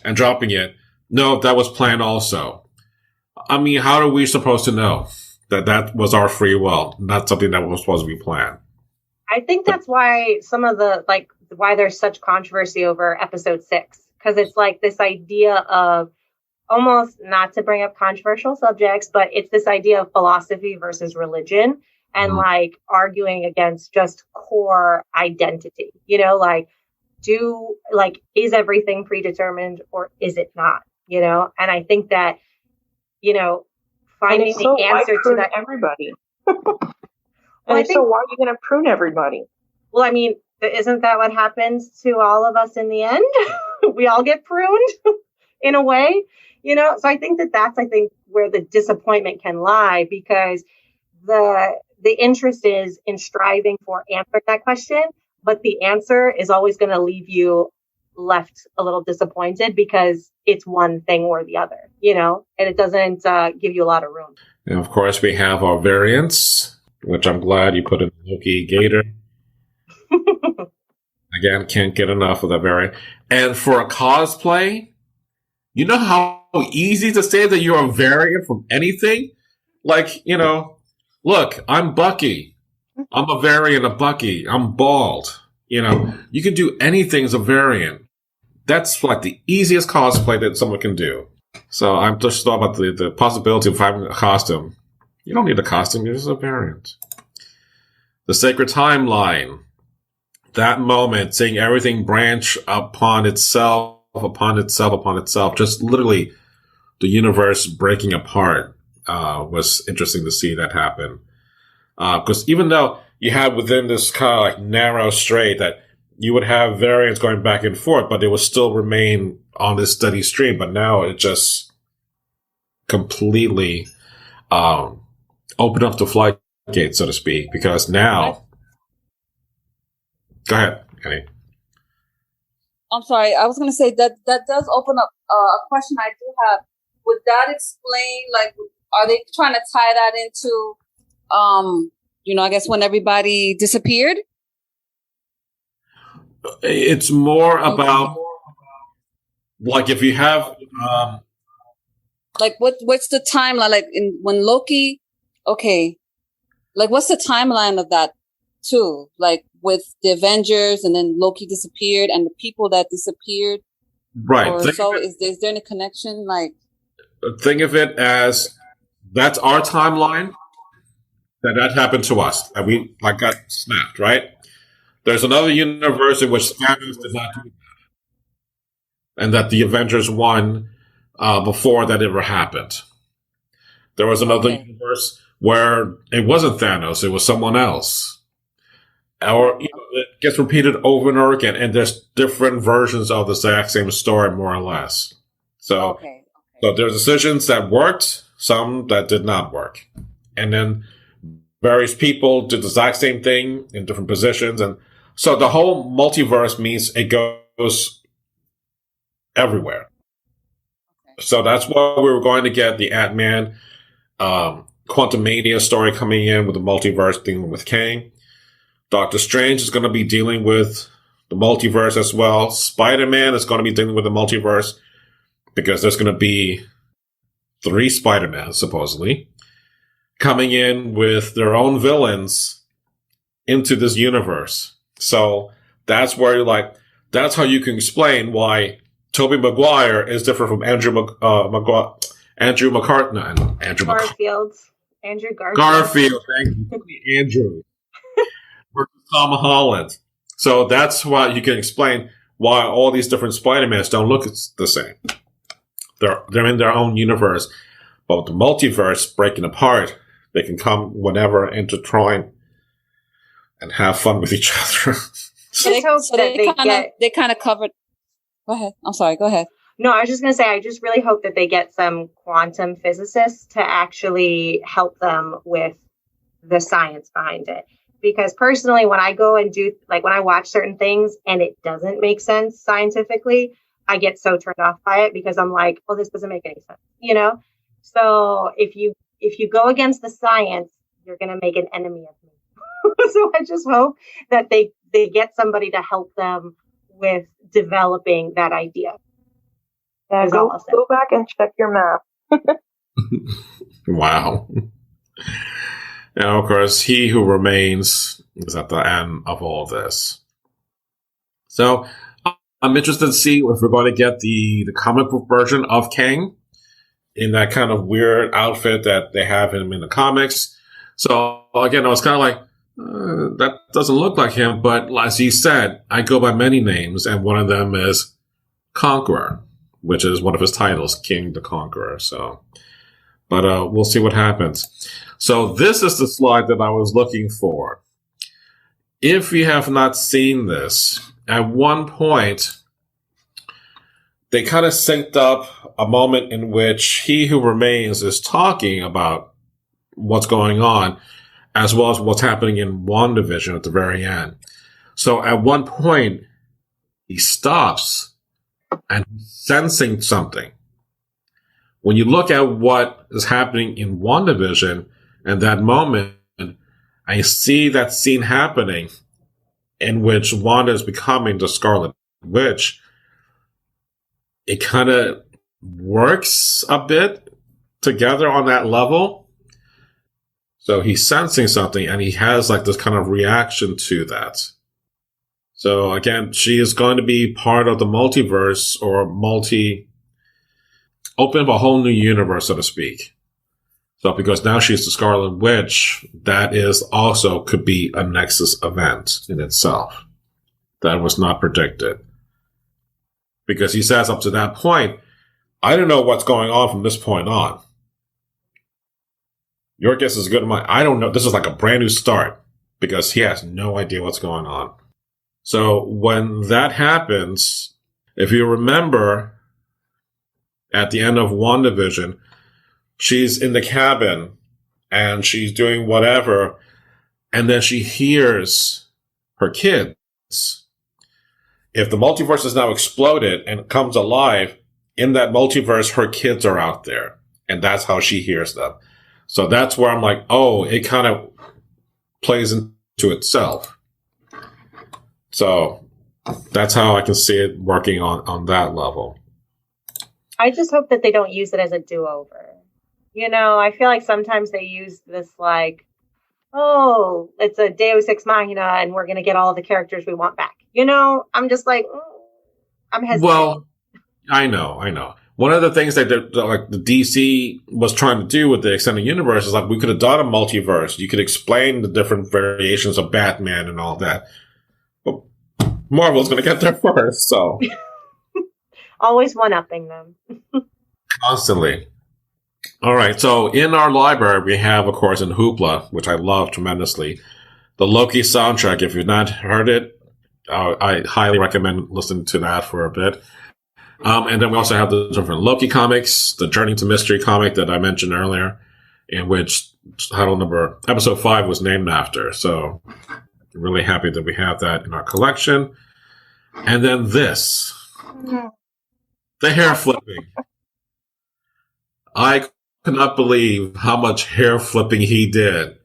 and dropping it. No, that was planned also. I mean, how are we supposed to know that was our free will, not something that was supposed to be planned? I think that's why why there's such controversy over episode 6, because it's like this idea of, almost, not to bring up controversial subjects, but it's this idea of philosophy versus religion, and like arguing against just core identity, is everything predetermined or is it not, and I think that, finding the answer to that. Everybody. So why are you going to prune everybody? Well, I mean, isn't that what happens to all of us in the end? We all get pruned in a way, So I think that's where the disappointment can lie, because the interest is in striving for answering that question, but the answer is always going to leave you left a little disappointed because it's one thing or the other, and it doesn't give you a lot of room. And of course, we have our variants, which I'm glad you put in Loki Gator. Again, can't get enough of that variant. And for a cosplay, you know how easy to say that you're a variant from anything? Like, look, I'm Bucky. I'm a variant of Bucky. I'm bald. You can do anything as a variant. That's like the easiest cosplay that someone can do. So I'm just thought about the possibility of having a costume. You don't need a costume. You're just a variant. The sacred timeline. That moment, seeing everything branch upon itself, just literally the universe breaking apart, was interesting to see that happen. Because even though you have within this kind of like narrow strait that you would have variants going back and forth, but it would still remain on this steady stream. But now it just completely opened up the floodgate, so to speak, because now... Go ahead, Kenny. I'm sorry. I was going to say that does open up a question I do have. Would that explain, like, are they trying to tie that into, I guess when everybody disappeared? It's more about, like, if you have, like, what's the timeline? Like, when Loki, okay, like, what's the timeline of that too? Like, with the Avengers, and then Loki disappeared, and the people that disappeared. Right. Is there any connection? Like, think of it as that's our timeline. That happened to us. That we got snapped. Right. There's another universe in which Thanos did not do that, and that the Avengers won before that ever happened. There was another universe where it wasn't Thanos; it was someone else. Or it gets repeated over and over again, and there's different versions of the exact same story, more or less. So there's decisions that worked, some that did not work, and then various people did the exact same thing in different positions, and so the whole multiverse means it goes everywhere. So that's why we were going to get the Ant-Man, Quantumania story coming in with the multiverse dealing with Kang. Doctor Strange is going to be dealing with the multiverse as well. Spider-Man is going to be dealing with the multiverse because there's going to be 3 Spider-Mans, supposedly, coming in with their own villains into this universe. So that's where, that's how you can explain why Tobey Maguire is different from Andrew McCartney. Garfield. Andrew Garfield. Garfield, thank you. Andrew. Versus Tom Holland. So that's why you can explain why all these different Spider-Mans don't look the same. They're in their own universe. But with the multiverse breaking apart, they can come whenever, intertwine, and have fun with each other. They kind of covered. Go ahead. I'm sorry. Go ahead. No, I was just going to say, I just really hope that they get some quantum physicists to actually help them with the science behind it. Because personally, when I go and do, like when I watch certain things and it doesn't make sense scientifically, I get so turned off by it because I'm like, oh, this doesn't make any sense, you know? So if you go against the science, you're going to make an enemy of me. So I just hope that they get somebody to help them with developing that idea. Yeah, go back and check your map. Wow. And of course, he who remains is at the end of all this. So I'm interested to see if we're going to get the comic book version of Kang in that kind of weird outfit that they have him in the comics. So again, I was kind of like, that doesn't look like him. But as he said, I go by many names, and one of them is Conqueror, which is one of his titles, King the Conqueror. So, but we'll see what happens. So this is the slide that I was looking for. If you have not seen this, at one point, they kind of synced up a moment in which He Who Remains is talking about what's going on, as well as what's happening in WandaVision at the very end. So at one point, he stops and sensing something. When you look at what is happening in WandaVision and that moment, I see that scene happening in which Wanda is becoming the Scarlet Witch. It kind of works a bit together on that level. So he's sensing something and he has like this kind of reaction to that. So again, she is going to be part of the multiverse or open up a whole new universe, so to speak. So because now she's the Scarlet Witch, that is also could be a Nexus event in itself. That was not predicted. Because he says up to that point, I don't know what's going on from this point on. Your guess is as good as mine. I don't know. This is like a brand new start because he has no idea what's going on. So when that happens, if you remember at the end of WandaVision, she's in the cabin and she's doing whatever. And then she hears her kids. If the multiverse is now exploded and comes alive, in that multiverse, her kids are out there. And that's how she hears them. So that's where I'm like, oh, it kind of plays into itself. So that's how I can see it working on that level. I just hope that they don't use it as a do-over. You know, I feel like sometimes they use this like, oh, it's a Deus Ex Machina and we're going to get all the characters we want back. You know, I'm just like, I'm hesitant. Well, I know. One of the things that like the DC was trying to do with the extended universe is like we could have done a multiverse. You could explain the different variations of Batman and all that. But Marvel's going to get there first, so. Always one-upping them. Constantly. All right, so in our library, we have, of course, in Hoopla, which I love tremendously, the Loki soundtrack. If you've not heard it, I highly recommend listening to that for a bit. And then we also have the different Loki comics, the Journey to Mystery comic that I mentioned earlier, in which episode 5 was named after. So I'm really happy that we have that in our collection. And then this, the hair flipping. I could not believe how much hair flipping he did.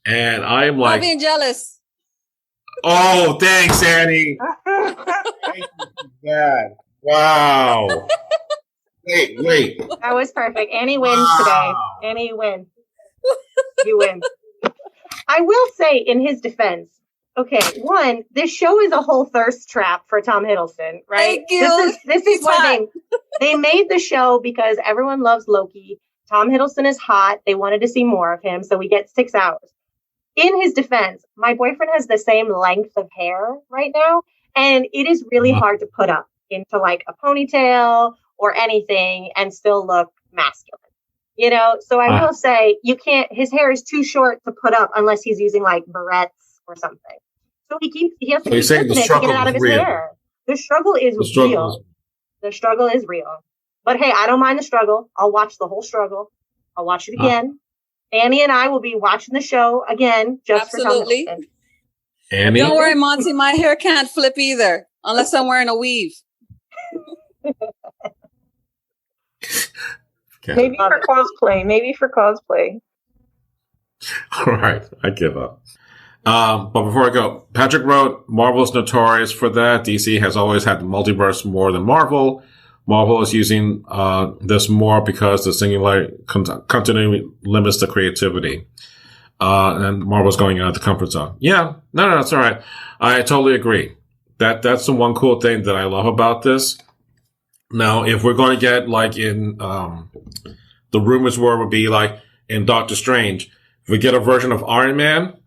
And I'm like, I'm being jealous. Oh, thanks, Annie. Thank you for that. Wow. Wait. That was perfect. Annie wins today. Annie wins. You win. I will say, in his defense, Okay, one, this show is a whole thirst trap for Tom Hiddleston, right? Thank you. This is what they made the show because everyone loves Loki. Tom Hiddleston is hot. They wanted to see more of him, so we get 6 hours. In his defense, my boyfriend has the same length of hair right now, and it is really hard to put up into like a ponytail or anything and still look masculine. You know, so I will say his hair is too short to put up unless he's using like barrettes or something. So he has to keep flipping it to get it out of his hair. The struggle is real. The struggle is real. But hey, I don't mind the struggle. I'll watch the whole struggle. I'll watch it again. Annie and I will be watching the show again just for Tom Hiddleston. Annie? Don't worry, Monty. My hair can't flip either unless I'm wearing a weave. Maybe for cosplay. All right, I give up. But before I go, Patrick wrote, Marvel's notorious for that. DC has always had the multiverse more than Marvel. Marvel is using this more because the singular continuity limits the creativity. And Marvel's going out of the comfort zone. Yeah, no, that's all right. I totally agree. That's the one cool thing that I love about this. Now, if we're going to get like in the rumors would be like in Doctor Strange, if we get a version of Iron Man,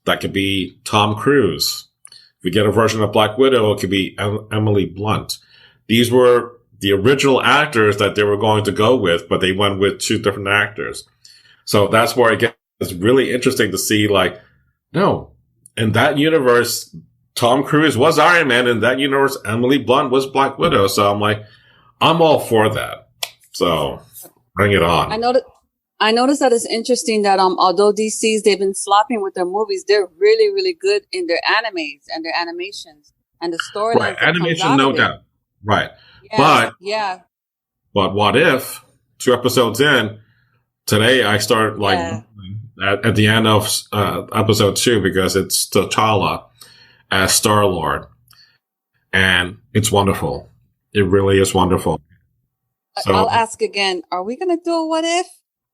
that could be Tom Cruise. If we get a version of Black Widow, it could be Emily Blunt. These were the original actors that they were going to go with, but they went with 2 different actors. So that's where it gets really interesting to see, like, no, in that universe, Tom Cruise was Iron Man. In that universe, Emily Blunt was Black Widow. So I'm like, I'm all for that. So bring it on. I noticed that it's interesting that although DC's they've been flopping with their movies, they're really, really good in their animes and their animations and the storylines. Right, animation, no doubt. Right. Yeah, But what if 2 episodes in, today I start at the end of episode 2 because it's T'Challa as Star-Lord. And it's wonderful. It really is wonderful. So, I'll ask again, are we going to do a what if?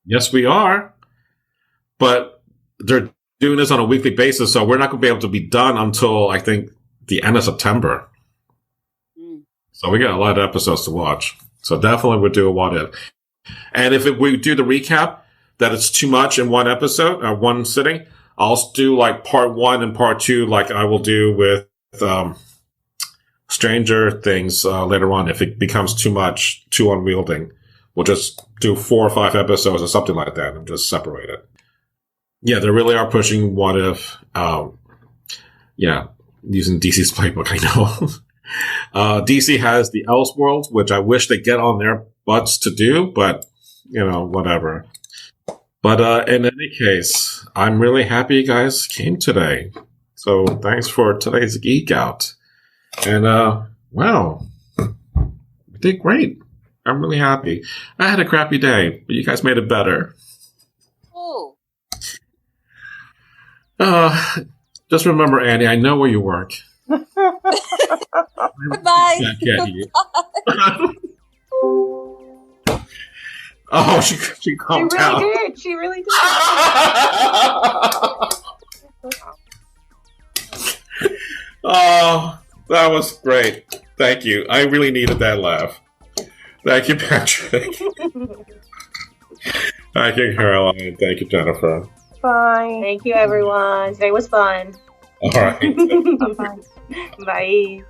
Yes, we are. But they're doing this on a weekly basis, so we're not going to be able to be done until, I think, the end of September. So we got a lot of episodes to watch. So definitely we'll do a what if. And if we do the recap, that it's too much in one episode, or one sitting, I'll do like part 1 and part 2, like I will do with Stranger Things later on. If it becomes too much, too unwielding, we'll just do 4 or 5 episodes or something like that and just separate it. Yeah, they really are pushing what if. Using DC's playbook, I know. DC has the Elseworlds, which I wish they get on their butts to do, but, whatever. But in any case, I'm really happy you guys came today. So thanks for today's Geek Out. And, wow, we did great. I'm really happy. I had a crappy day, but you guys made it better. Oh. Just remember, Annie, I know where you work. Bye. Oh, she calmed down. She really did. Oh, that was great. Thank you. I really needed that laugh. Thank you, Patrick. Thank you, Caroline. Thank you, Jennifer. Bye. Thank you, everyone. Today was fun. All right. Bye. Bye.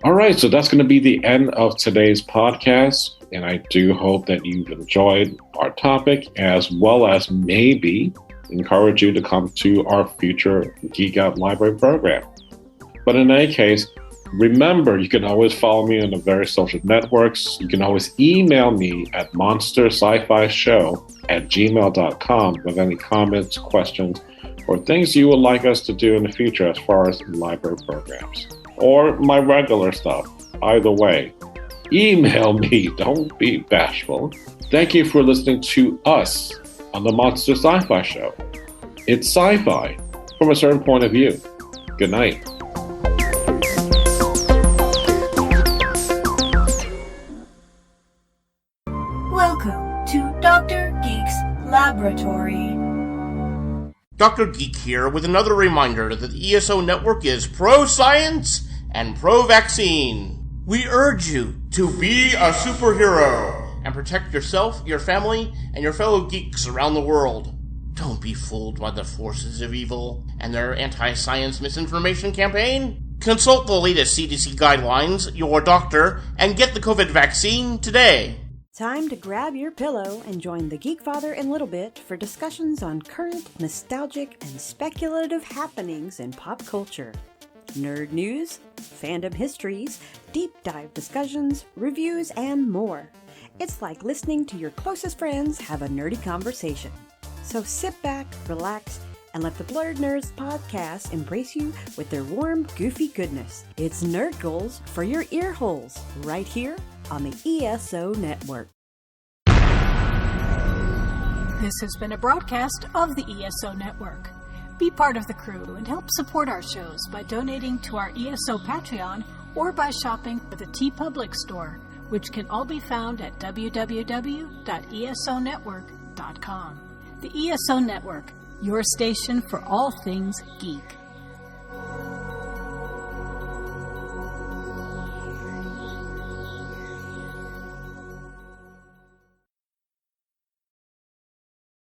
All right, so that's going to be the end of today's podcast. And I do hope that you've enjoyed our topic, as well as maybe encourage you to come to our future Geek Out Library program. But in any case, remember, you can always follow me on the various social networks. You can always email me at monstersci-fi-show@gmail.com with any comments, questions, or things you would like us to do in the future as far as library programs. Or my regular stuff. Either way, email me. Don't be bashful. Thank you for listening to us on the Monster Sci-Fi Show. It's sci-fi from a certain point of view. Good night. Welcome to Dr. Geek's Laboratory. Dr. Geek here with another reminder that the ESO Network is pro-science and pro-vaccine. We urge you to be a superhero and protect yourself, your family, and your fellow geeks around the world. Don't be fooled by the forces of evil and their anti-science misinformation campaign. Consult the latest CDC guidelines, your doctor, and get the COVID vaccine today. Time to grab your pillow and join the Geek Father and Little Bit for discussions on current, nostalgic, and speculative happenings in pop culture. Nerd news, fandom histories, deep dive discussions, reviews, and more. It's like listening to your closest friends have a nerdy conversation. So sit back, relax, and let the Blurred Nerds podcast embrace you with their warm, goofy goodness. It's Nerd Goals for your ear holes, right here on the ESO Network. This has been a broadcast of the ESO Network. Be part of the crew and help support our shows by donating to our ESO Patreon or by shopping at the TeePublic store, which can all be found at www.esonetwork.com. The ESO Network, your station for all things geek.